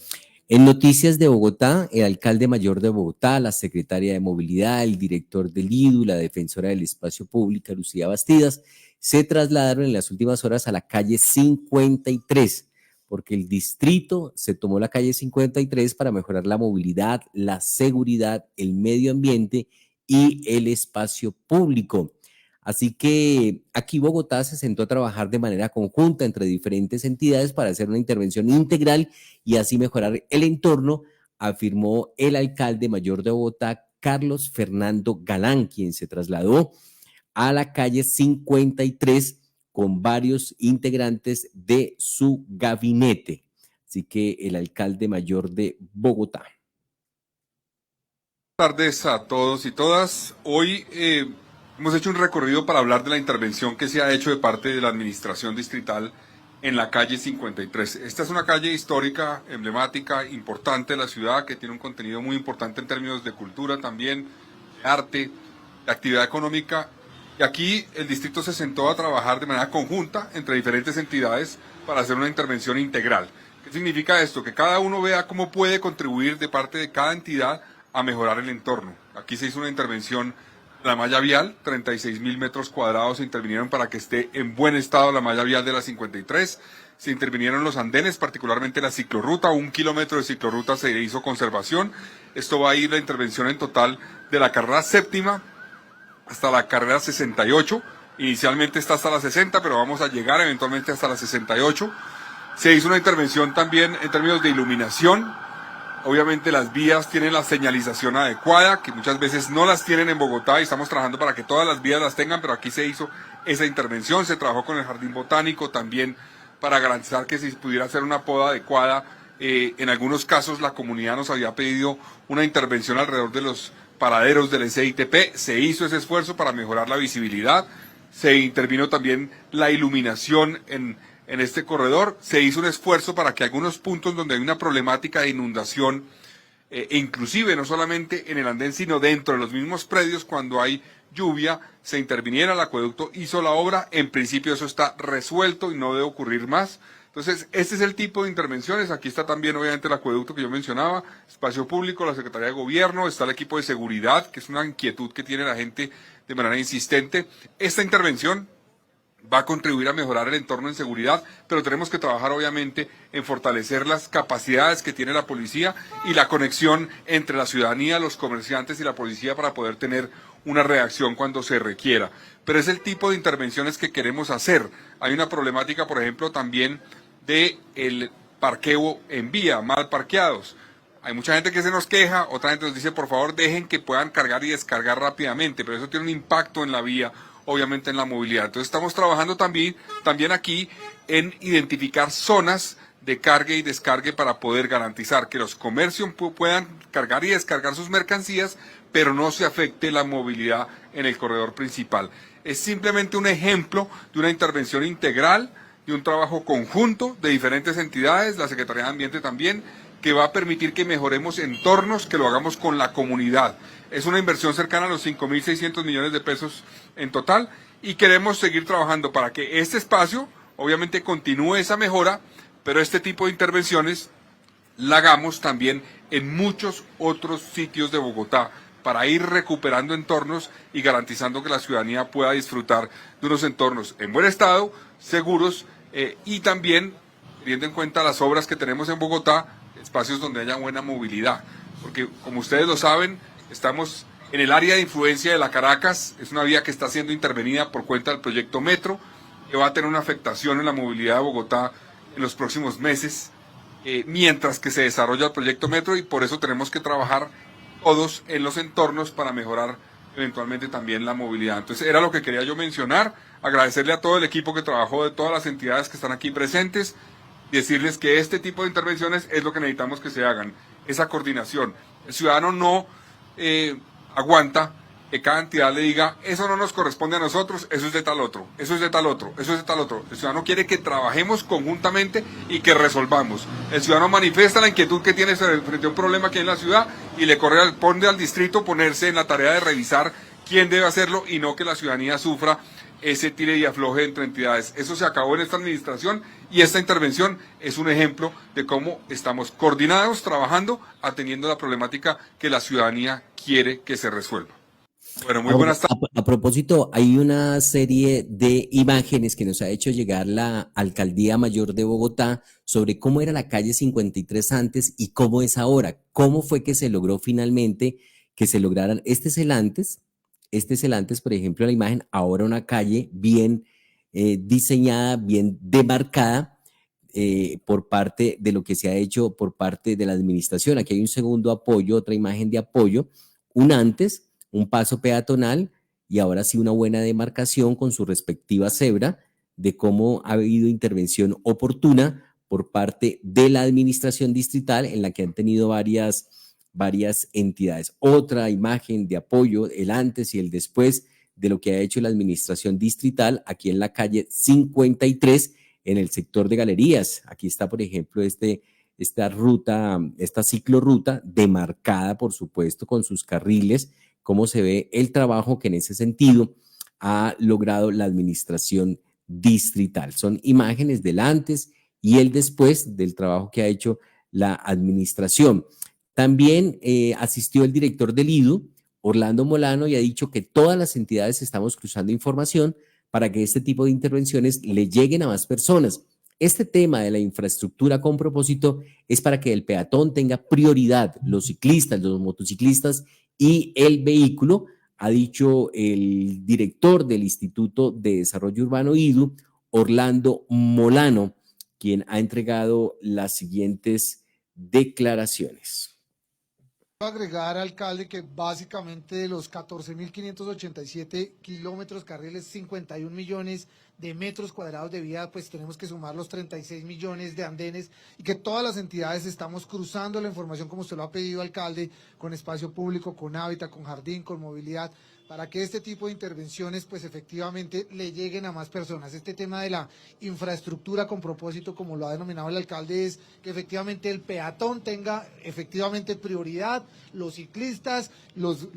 En Noticias de Bogotá, el alcalde mayor de Bogotá, la secretaria de Movilidad, el director del IDU, la defensora del espacio público, Lucía Bastidas, se trasladaron en las últimas horas a la calle 53, porque el distrito se tomó la calle 53 para mejorar la movilidad, la seguridad, el medio ambiente y el espacio público. Así que aquí Bogotá se sentó a trabajar de manera conjunta entre diferentes entidades para hacer una intervención integral y así mejorar el entorno, afirmó el alcalde mayor de Bogotá, Carlos Fernando Galán, quien se trasladó a la calle 53 con varios integrantes de su gabinete. Así que el alcalde mayor de Bogotá. Buenas tardes a todos y todas. Hoy hemos hecho un recorrido para hablar de la intervención que se ha hecho de parte de la administración distrital en la calle 53. Esta es una calle histórica, emblemática, importante de la ciudad, que tiene un contenido muy importante en términos de cultura también, de arte, de actividad económica. Y aquí el distrito se sentó a trabajar de manera conjunta entre diferentes entidades para hacer una intervención integral. ¿Qué significa esto? Que cada uno vea cómo puede contribuir de parte de cada entidad a mejorar el entorno. Aquí se hizo una intervención de la malla vial, 36.000 metros cuadrados se intervinieron para que esté en buen estado la malla vial de la 53. Se intervinieron los andenes, particularmente la ciclorruta, 1 kilómetro de ciclorruta se hizo conservación. Esto va a ir la intervención en total de la carrera séptima hasta la carrera 68. Inicialmente está hasta la 60, pero vamos a llegar eventualmente hasta la 68. Se hizo una intervención también en términos de iluminación. Obviamente las vías tienen la señalización adecuada, que muchas veces no las tienen en Bogotá y estamos trabajando para que todas las vías las tengan, pero aquí se hizo esa intervención, se trabajó con el Jardín Botánico también para garantizar que se pudiera hacer una poda adecuada. En algunos casos la comunidad nos había pedido una intervención alrededor de los paraderos del SITP, se hizo ese esfuerzo para mejorar la visibilidad, se intervino también la iluminación en este corredor, se hizo un esfuerzo para que algunos puntos donde hay una problemática de inundación, e inclusive no solamente en el andén, sino dentro de los mismos predios, cuando hay lluvia, se interviniera. El acueducto hizo la obra, en principio eso está resuelto y no debe ocurrir más. Entonces, este es el tipo de intervenciones. Aquí está también obviamente el acueducto que yo mencionaba, espacio público, la Secretaría de Gobierno, está el equipo de seguridad, que es una inquietud que tiene la gente de manera insistente. Esta intervención va a contribuir a mejorar el entorno en seguridad, pero tenemos que trabajar obviamente en fortalecer las capacidades que tiene la policía y la conexión entre la ciudadanía, los comerciantes y la policía para poder tener una reacción cuando se requiera. Pero es el tipo de intervenciones que queremos hacer. Hay una problemática, por ejemplo, también de el parqueo en vía, mal parqueados. Hay mucha gente que se nos queja, otra gente nos dice por favor dejen que puedan cargar y descargar rápidamente, pero eso tiene un impacto en la vía, obviamente en la movilidad. Entonces estamos trabajando también aquí en identificar zonas de carga y descargue para poder garantizar que los comercios puedan cargar y descargar sus mercancías, pero no se afecte la movilidad en el corredor principal. Es simplemente un ejemplo de una intervención integral, de un trabajo conjunto de diferentes entidades, la Secretaría de Ambiente también, que va a permitir que mejoremos entornos, que lo hagamos con la comunidad. Es una inversión cercana a los 5.600 millones de pesos en total y queremos seguir trabajando para que este espacio obviamente continúe esa mejora, pero este tipo de intervenciones la hagamos también en muchos otros sitios de Bogotá para ir recuperando entornos y garantizando que la ciudadanía pueda disfrutar de unos entornos en buen estado, seguros y también teniendo en cuenta las obras que tenemos en Bogotá, espacios donde haya buena movilidad, porque como ustedes lo saben, estamos en el área de influencia de la Caracas, es una vía que está siendo intervenida por cuenta del proyecto Metro, que va a tener una afectación en la movilidad de Bogotá en los próximos meses, mientras que se desarrolla el proyecto Metro, y por eso tenemos que trabajar todos en los entornos para mejorar eventualmente también la movilidad. Entonces era lo que quería yo mencionar, agradecerle a todo el equipo que trabajó, de todas las entidades que están aquí presentes, decirles que este tipo de intervenciones es lo que necesitamos que se hagan, esa coordinación. El ciudadano no aguanta que cada entidad le diga, eso no nos corresponde a nosotros, eso es de tal otro, eso es de tal otro, eso es de tal otro. El ciudadano quiere que trabajemos conjuntamente y que resolvamos. El ciudadano manifiesta la inquietud que tiene frente a un problema que hay en la ciudad y le corresponde al distrito ponerse en la tarea de revisar quién debe hacerlo y no que la ciudadanía sufra ese tire y afloje entre entidades. Eso se acabó en esta administración y esta intervención es un ejemplo de cómo estamos coordinados, trabajando, atendiendo la problemática que la ciudadanía quiere que se resuelva. Bueno, muy buenas tardes. A propósito, hay una serie de imágenes que nos ha hecho llegar la Alcaldía Mayor de Bogotá sobre cómo era la calle 53 antes y cómo es ahora. ¿Cómo fue que se logró finalmente que se lograran? Este es el antes, por ejemplo, la imagen, ahora una calle bien diseñada, bien demarcada por parte de lo que se ha hecho por parte de la administración. Aquí hay un segundo apoyo, otra imagen de apoyo, un antes, un paso peatonal y ahora sí una buena demarcación con su respectiva cebra de cómo ha habido intervención oportuna por parte de la administración distrital en la que han tenido varias entidades. Otra imagen de apoyo, el antes y el después de lo que ha hecho la administración distrital aquí en la calle 53 en el sector de galerías. Aquí está, por ejemplo, esta ruta, esta ciclorruta demarcada, por supuesto, con sus carriles, cómo se ve el trabajo que en ese sentido ha logrado la administración distrital. Son imágenes del antes y el después del trabajo que ha hecho la administración. También asistió el director del IDU, Orlando Molano, y ha dicho que todas las entidades estamos cruzando información para que este tipo de intervenciones le lleguen a más personas. Este tema de la infraestructura con propósito es para que el peatón tenga prioridad, los ciclistas, los motociclistas y el vehículo, ha dicho el director del Instituto de Desarrollo Urbano IDU, Orlando Molano, quien ha entregado las siguientes declaraciones. Agregar, alcalde, que básicamente de los 14.587 kilómetros carriles, 51 millones de metros cuadrados de vía, pues tenemos que sumar los 36 millones de andenes y que todas las entidades estamos cruzando la información como usted lo ha pedido, alcalde, con espacio público, con hábitat, con jardín, con movilidad, para que este tipo de intervenciones pues efectivamente le lleguen a más personas. Este tema de la infraestructura con propósito, como lo ha denominado el alcalde, es que efectivamente el peatón tenga efectivamente prioridad, los ciclistas, los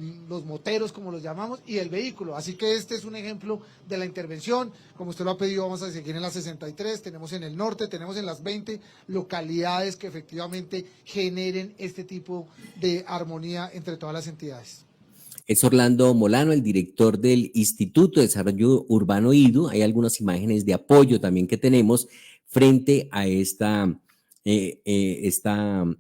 moteros, como los llamamos, y el vehículo. Así que este es un ejemplo de la intervención. Como usted lo ha pedido, vamos a seguir en la 63, tenemos en el norte, tenemos en las 20 localidades que efectivamente generen este tipo de armonía entre todas las entidades. Es Orlando Molano, el director del Instituto de Desarrollo Urbano IDU. Hay algunas imágenes de apoyo también que tenemos frente a esta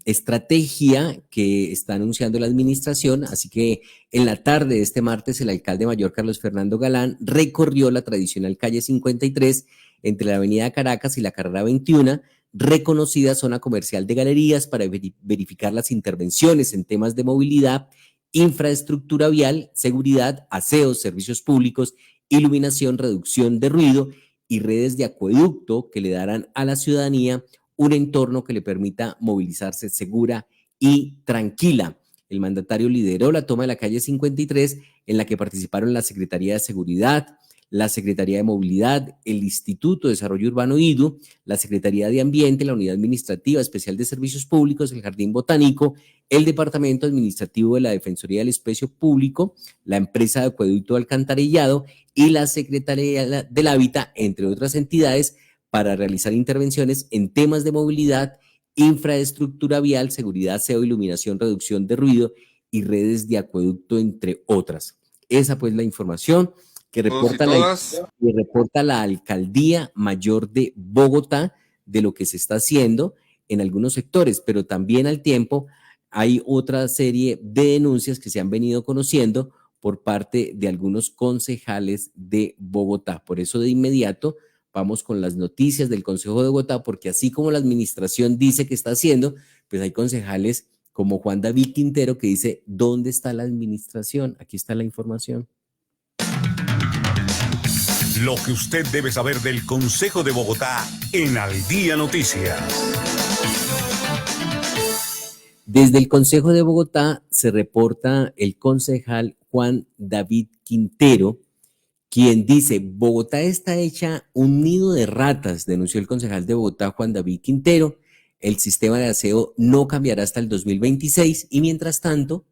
estrategia que está anunciando la administración. Así que en la tarde de este martes, el alcalde mayor Carlos Fernando Galán recorrió la tradicional calle 53 entre la avenida Caracas y la carrera 21, reconocida zona comercial de galerías, para verificar las intervenciones en temas de movilidad, infraestructura vial, seguridad, aseo, servicios públicos, iluminación, reducción de ruido y redes de acueducto que le darán a la ciudadanía un entorno que le permita movilizarse segura y tranquila. El mandatario lideró la toma de la calle 53, en la que participaron la Secretaría de Seguridad, la Secretaría de Movilidad, el Instituto de Desarrollo Urbano IDU, la Secretaría de Ambiente, la Unidad Administrativa Especial de Servicios Públicos, el Jardín Botánico, el Departamento Administrativo de la Defensoría del Espacio Público, la Empresa de Acueducto Alcantarillado y la Secretaría del Hábitat, entre otras entidades, para realizar intervenciones en temas de movilidad, infraestructura vial, seguridad, aseo, iluminación, reducción de ruido y redes de acueducto, entre otras. Esa pues la información que reporta la Alcaldía Mayor de Bogotá de lo que se está haciendo en algunos sectores, pero también al tiempo hay otra serie de denuncias que se han venido conociendo por parte de algunos concejales de Bogotá. Por eso de inmediato vamos con las noticias del Consejo de Bogotá, porque así como la administración dice que está haciendo, pues hay concejales como Juan David Quintero que dice, ¿dónde está la administración? Aquí está la información. Lo que usted debe saber del Consejo de Bogotá en Al Día Noticias. Desde el Consejo de Bogotá se reporta el concejal Juan David Quintero, quien dice, Bogotá está hecha un nido de ratas, denunció el concejal de Bogotá Juan David Quintero. El sistema de aseo no cambiará hasta el 2026 y mientras tanto,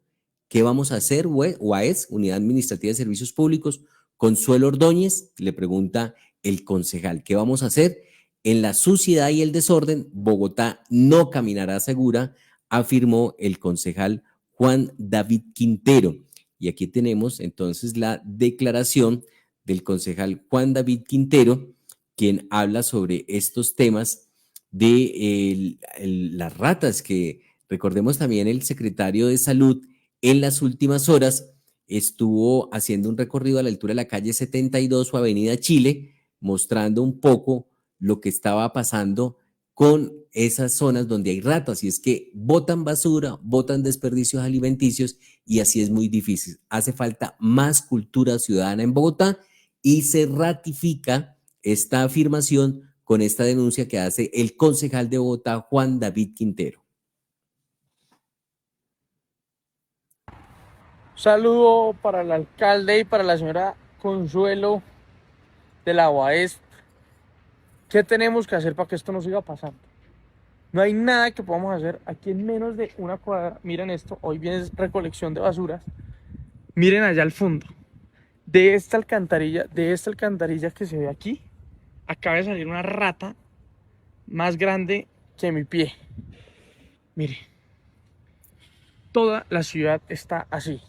¿Qué vamos a hacer, UAES, Unidad Administrativa de Servicios Públicos? Consuelo Ordóñez, le pregunta el concejal, ¿qué vamos a hacer? En la suciedad y el desorden, Bogotá no caminará segura, afirmó el concejal Juan David Quintero. Y aquí tenemos entonces la declaración del concejal Juan David Quintero, quien habla sobre estos temas de las ratas, que recordemos también el secretario de Salud en las últimas horas estuvo haciendo un recorrido a la altura de la calle 72 o Avenida Chile, mostrando un poco lo que estaba pasando con esas zonas donde hay ratas, y es que botan basura, botan desperdicios alimenticios, y así es muy difícil. Hace falta más cultura ciudadana en Bogotá, y se ratifica esta afirmación con esta denuncia que hace el concejal de Bogotá, Juan David Quintero. Saludo para el alcalde y para la señora Consuelo de la UAES. ¿Qué tenemos que hacer para que esto no siga pasando? No hay nada que podamos hacer aquí en menos de una cuadra. Miren esto, hoy viene recolección de basuras. Miren allá al fondo. De esta alcantarilla que se ve aquí, acaba de salir una rata más grande que mi pie. Mire, toda la ciudad está así.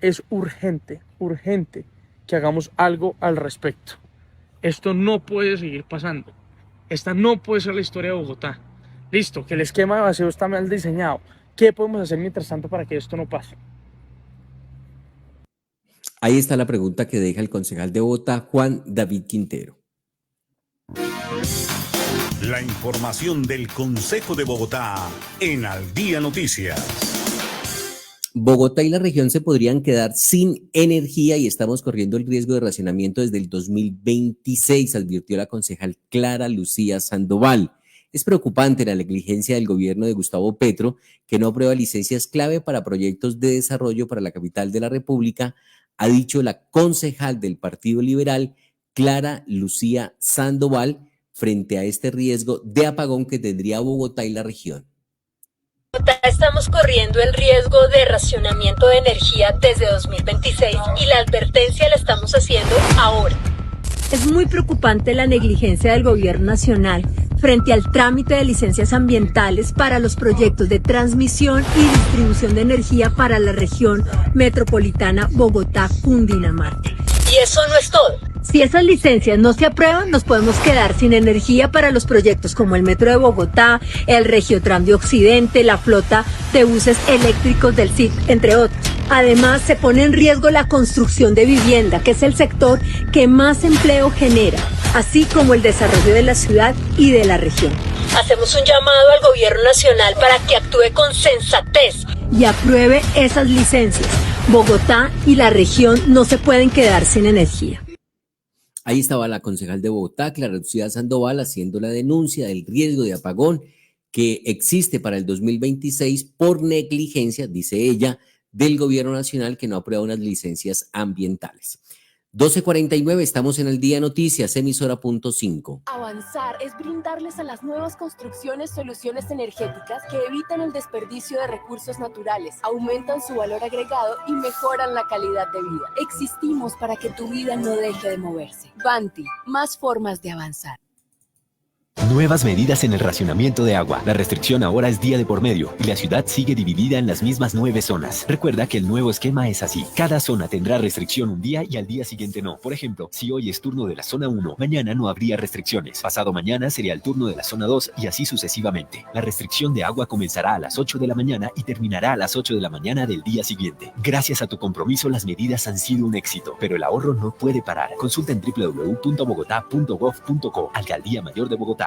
Es urgente que hagamos algo al respecto. Esto no puede seguir pasando. Esta no puede ser la historia de Bogotá. Listo, que el esquema de vacío está mal diseñado. ¿Qué podemos hacer mientras tanto para que esto no pase? Ahí está la pregunta que deja el concejal de Bogotá, Juan David Quintero. La información del Consejo de Bogotá en Al Día Noticias. Bogotá y la región se podrían quedar sin energía y estamos corriendo el riesgo de racionamiento desde el 2026, advirtió la concejal Clara Lucía Sandoval. Es preocupante la negligencia del gobierno de Gustavo Petro, que no aprueba licencias clave para proyectos de desarrollo para la capital de la República, ha dicho la concejal del Partido Liberal, Clara Lucía Sandoval, frente a este riesgo de apagón que tendría Bogotá y la región. Estamos corriendo el riesgo de racionamiento de energía desde 2026 y la advertencia la estamos haciendo ahora. Es muy preocupante la negligencia del gobierno nacional frente al trámite de licencias ambientales para los proyectos de transmisión y distribución de energía para la región metropolitana Bogotá-Cundinamarca. Y eso no es todo. Si esas licencias no se aprueban, nos podemos quedar sin energía para los proyectos como el Metro de Bogotá, el Regiotram de Occidente, la flota de buses eléctricos del CIT, entre otros. Además, se pone en riesgo la construcción de vivienda, que es el sector que más empleo genera, así como el desarrollo de la ciudad y de la región. Hacemos un llamado al gobierno nacional para que actúe con sensatez y apruebe esas licencias. Bogotá y la región no se pueden quedar sin energía. Ahí estaba la concejal de Bogotá, Clara Lucía Sandoval, haciendo la denuncia del riesgo de apagón que existe para el 2026 por negligencia, dice ella, del gobierno nacional que no aprueba unas licencias ambientales. 12:49, estamos en El Día Noticias, emisora.5. Avanzar es brindarles a las nuevas construcciones soluciones energéticas que evitan el desperdicio de recursos naturales, aumentan su valor agregado y mejoran la calidad de vida. Existimos para que tu vida no deje de moverse. Vanti, más formas de avanzar. Nuevas medidas en el racionamiento de agua. La restricción ahora es día de por medio y la ciudad sigue dividida en las mismas 9 zonas. Recuerda que el nuevo esquema es así. Cada zona tendrá restricción un día y al día siguiente no. Por ejemplo, si hoy es turno de la zona 1, mañana no habría restricciones. Pasado mañana sería el turno de la zona 2 y así sucesivamente. La restricción de agua comenzará a las 8 de la mañana y terminará a las 8 de la mañana del día siguiente. Gracias a tu compromiso, las medidas han sido un éxito, pero el ahorro no puede parar. Consulta en www.bogotá.gov.co. Alcaldía Mayor de Bogotá.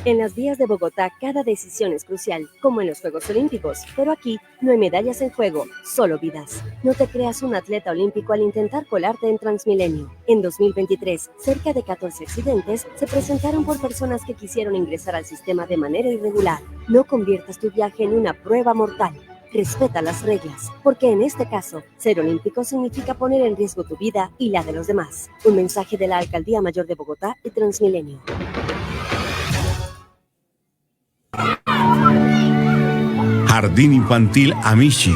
En las vías de Bogotá, cada decisión es crucial, como en los Juegos Olímpicos. Pero aquí no hay medallas en juego, solo vidas. No te creas un atleta olímpico al intentar colarte en Transmilenio. En 2023, cerca de 14 accidentes se presentaron por personas que quisieron ingresar al sistema de manera irregular. No conviertas tu viaje en una prueba mortal. Respeta las reglas, porque en este caso, ser olímpico significa poner en riesgo tu vida y la de los demás. Un mensaje de la Alcaldía Mayor de Bogotá y Transmilenio. Jardín Infantil Amishi,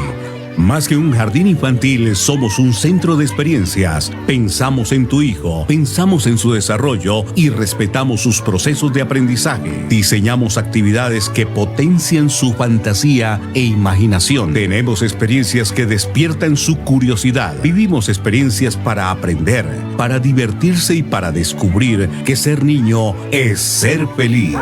Más que un jardín infantil, somos un centro de experiencias. Pensamos en tu hijo, pensamos en su desarrollo y respetamos sus procesos de aprendizaje. Diseñamos actividades que potencian su fantasía e imaginación. Tenemos experiencias que despiertan su curiosidad. Vivimos experiencias para aprender, para divertirse y para descubrir que ser niño es ser feliz.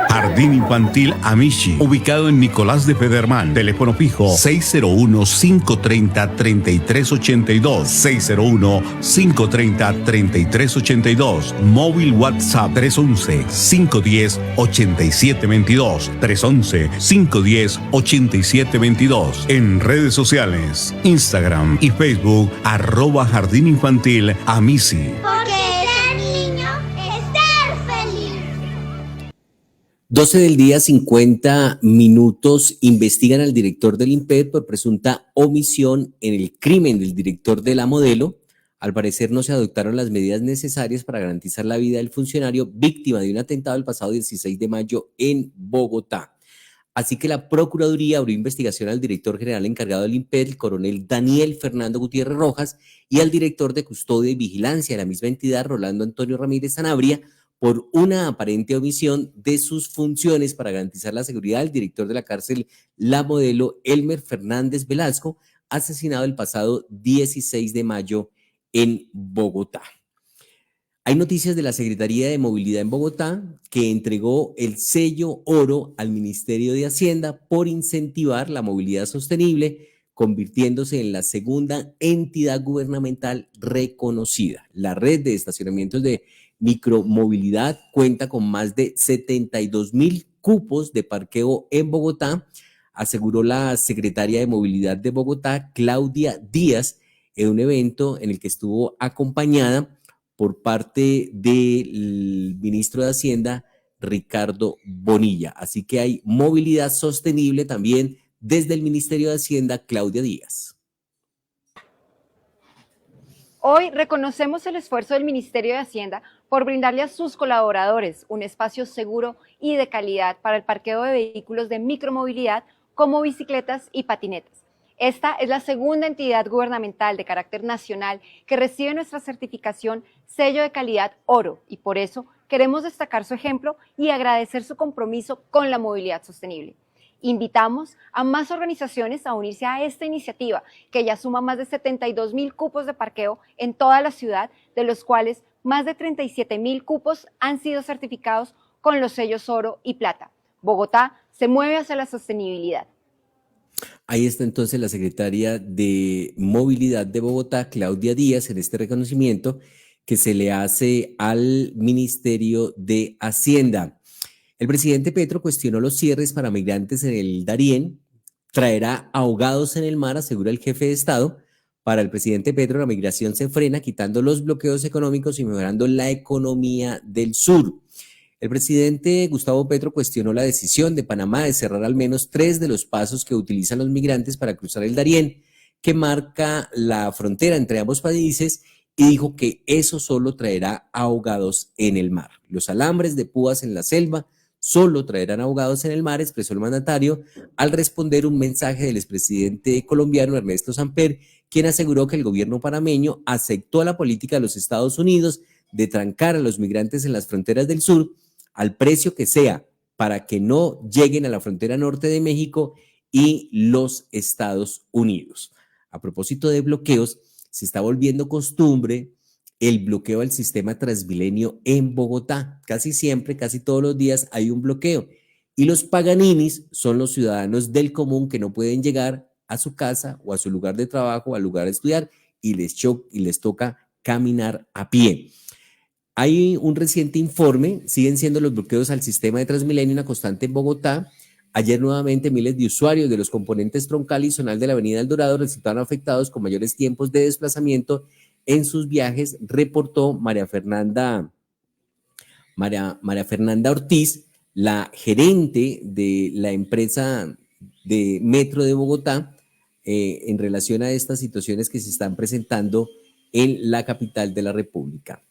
Jardín Infantil Amishi, ubicado en Nicolás de Federman. Teléfono fijo 601-530-3382. 601-530-3382. Móvil WhatsApp 311-510-8722. 311-510-8722. En redes sociales, Instagram y Facebook, @Jardín Infantil Amishi. Porque ser niño es ser feliz. 12 del día, 50 minutos. Investigan al director del INPED por presunta omisión en el crimen del director de la Modelo. Al parecer no se adoptaron las medidas necesarias para garantizar la vida del funcionario víctima de un atentado el pasado 16 de mayo en Bogotá. Así que la Procuraduría abrió investigación al director general encargado del INPED, el coronel Daniel Fernando Gutiérrez Rojas, y al director de Custodia y Vigilancia de la misma entidad, Rolando Antonio Ramírez Sanabria, por una aparente omisión de sus funciones para garantizar la seguridad del director de la cárcel La Modelo, Elmer Fernández Velasco, asesinado el pasado 16 de mayo en Bogotá. Hay noticias de la Secretaría de Movilidad en Bogotá, que entregó el sello oro al Ministerio de Hacienda por incentivar la movilidad sostenible, convirtiéndose en la segunda entidad gubernamental reconocida. La red de estacionamientos de micromovilidad cuenta con más de 72,000 cupos de parqueo en Bogotá, aseguró la secretaria de Movilidad de Bogotá, Claudia Díaz, en un evento en el que estuvo acompañada por parte del ministro de Hacienda, Ricardo Bonilla. Así que hay movilidad sostenible también desde el Ministerio de Hacienda, Claudia Díaz. Hoy reconocemos el esfuerzo del Ministerio de Hacienda por brindarle a sus colaboradores un espacio seguro y de calidad para el parqueo de vehículos de micromovilidad como bicicletas y patinetas. Esta es la segunda entidad gubernamental de carácter nacional que recibe nuestra certificación Sello de Calidad Oro y por eso queremos destacar su ejemplo y agradecer su compromiso con la movilidad sostenible. Invitamos a más organizaciones a unirse a esta iniciativa que ya suma más de 72,000 cupos de parqueo en toda la ciudad, de los cuales más de 37,000 cupos han sido certificados con los sellos oro y plata. Bogotá se mueve hacia la sostenibilidad. Ahí está entonces la secretaria de Movilidad de Bogotá, Claudia Díaz, en este reconocimiento que se le hace al Ministerio de Hacienda. El presidente Petro cuestionó los cierres para migrantes en el Darién, traerá ahogados en el mar, asegura el jefe de Estado. Para el presidente Petro, la migración se frena quitando los bloqueos económicos y mejorando la economía del sur. El presidente Gustavo Petro cuestionó la decisión de Panamá de cerrar al menos 3 de los pasos que utilizan los migrantes para cruzar el Darién, que marca la frontera entre ambos países, y dijo que eso solo traerá ahogados en el mar. Los alambres de púas en la selva solo traerán ahogados en el mar, expresó el mandatario al responder un mensaje del expresidente colombiano Ernesto Samper, quien aseguró que el gobierno panameño aceptó la política de los Estados Unidos de trancar a los migrantes en las fronteras del sur al precio que sea para que no lleguen a la frontera norte de México y los Estados Unidos. A propósito de bloqueos, se está volviendo costumbre el bloqueo al sistema Transmilenio en Bogotá. Casi siempre, casi todos los días hay un bloqueo. Y los paganinis son los ciudadanos del común que no pueden llegar a su casa o a su lugar de trabajo o al lugar de estudiar y les toca caminar a pie. Hay un reciente informe, siguen siendo los bloqueos al sistema de Transmilenio una constante en Bogotá. Ayer nuevamente miles de usuarios de los componentes troncal y zonal de la avenida El Dorado resultaron afectados con mayores tiempos de desplazamiento en sus viajes, reportó María Fernanda Ortiz, la gerente de la empresa de Metro de Bogotá, en relación a estas situaciones que se están presentando en la capital de la República.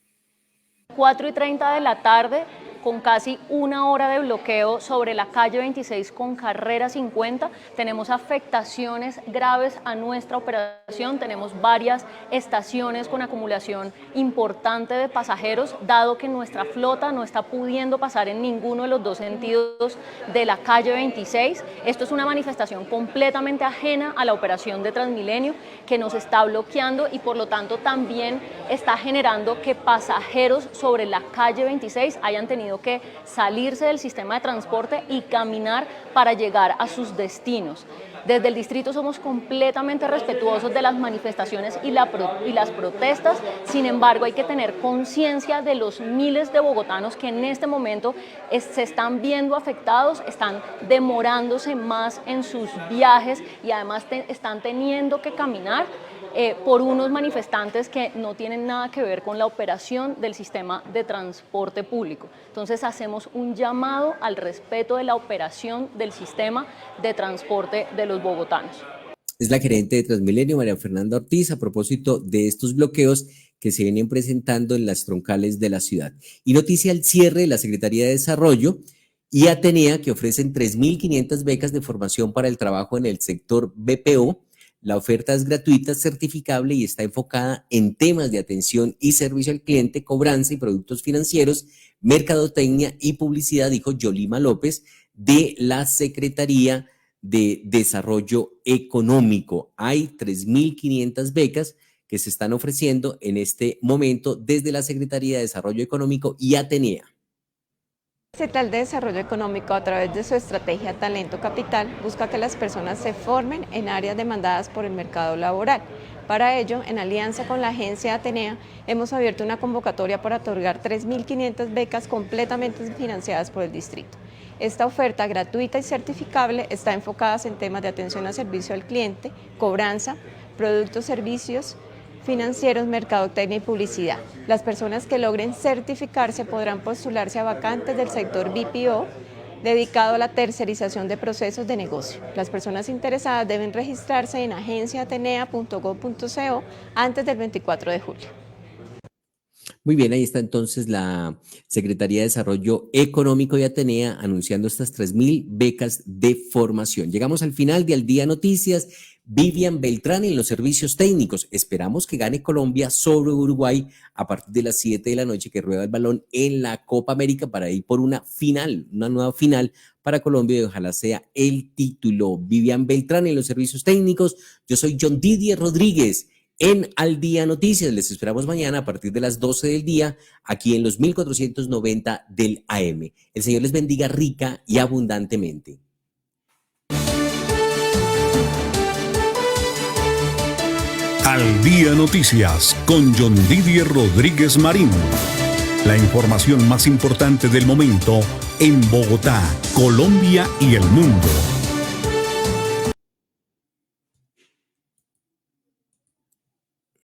4:30 de la tarde con casi 1 hora de bloqueo sobre la calle 26 con carrera 50. Tenemos afectaciones graves a nuestra operación, tenemos varias estaciones con acumulación importante de pasajeros, dado que nuestra flota no está pudiendo pasar en ninguno de los dos sentidos de la calle 26. Esto es una manifestación completamente ajena a la operación de Transmilenio, que nos está bloqueando y por lo tanto también está generando que pasajeros sobre la calle 26 hayan tenido que salirse del sistema de transporte y caminar para llegar a sus destinos. Desde el distrito somos completamente respetuosos de las manifestaciones y las protestas, sin embargo hay que tener conciencia de los miles de bogotanos que en este momento se están viendo afectados, están demorándose más en sus viajes y además están teniendo que caminar por unos manifestantes que no tienen nada que ver con la operación del sistema de transporte público. Entonces hacemos un llamado al respeto de la operación del sistema de transporte de los bogotanos. Es la gerente de Transmilenio, María Fernanda Ortiz, a propósito de estos bloqueos que se vienen presentando en las troncales de la ciudad. Y noticia al cierre de la Secretaría de Desarrollo y Atenea, que ofrecen 3.500 becas de formación para el trabajo en el sector BPO. La oferta es gratuita, certificable y está enfocada en temas de atención y servicio al cliente, cobranza y productos financieros, mercadotecnia y publicidad, dijo Yolima López de la Secretaría de Desarrollo Económico. Hay 3.500 becas que se están ofreciendo en este momento desde la Secretaría de Desarrollo Económico y Atenea. Central de Desarrollo Económico, a través de su estrategia Talento Capital, busca que las personas se formen en áreas demandadas por el mercado laboral. Para ello, en alianza con la agencia Atenea, hemos abierto una convocatoria para otorgar 3.500 becas completamente financiadas por el distrito. Esta oferta gratuita y certificable está enfocada en temas de atención al servicio al cliente, cobranza, productos, servicios financieros, mercadotecnia y publicidad. Las personas que logren certificarse podrán postularse a vacantes del sector BPO dedicado a la tercerización de procesos de negocio. Las personas interesadas deben registrarse en agenciaatenea.gov.co antes del 24 de julio. Muy bien, ahí está entonces la Secretaría de Desarrollo Económico y Atenea anunciando estas 3.000 becas de formación. Llegamos al final de Al Día Noticias. Vivian Beltrán en los servicios técnicos. Esperamos que gane Colombia sobre Uruguay a partir de las 7 de la noche, que rueda el balón en la Copa América para ir por una final, una nueva final para Colombia y ojalá sea el título. Vivian Beltrán en los servicios técnicos. Yo soy John Didier Rodríguez en Al Día Noticias. Les esperamos mañana a partir de las 12 del día aquí en los 1490 del AM. El Señor les bendiga rica y abundantemente. Al Día Noticias con John Didier Rodríguez Marín. La información más importante del momento en Bogotá, Colombia y el mundo.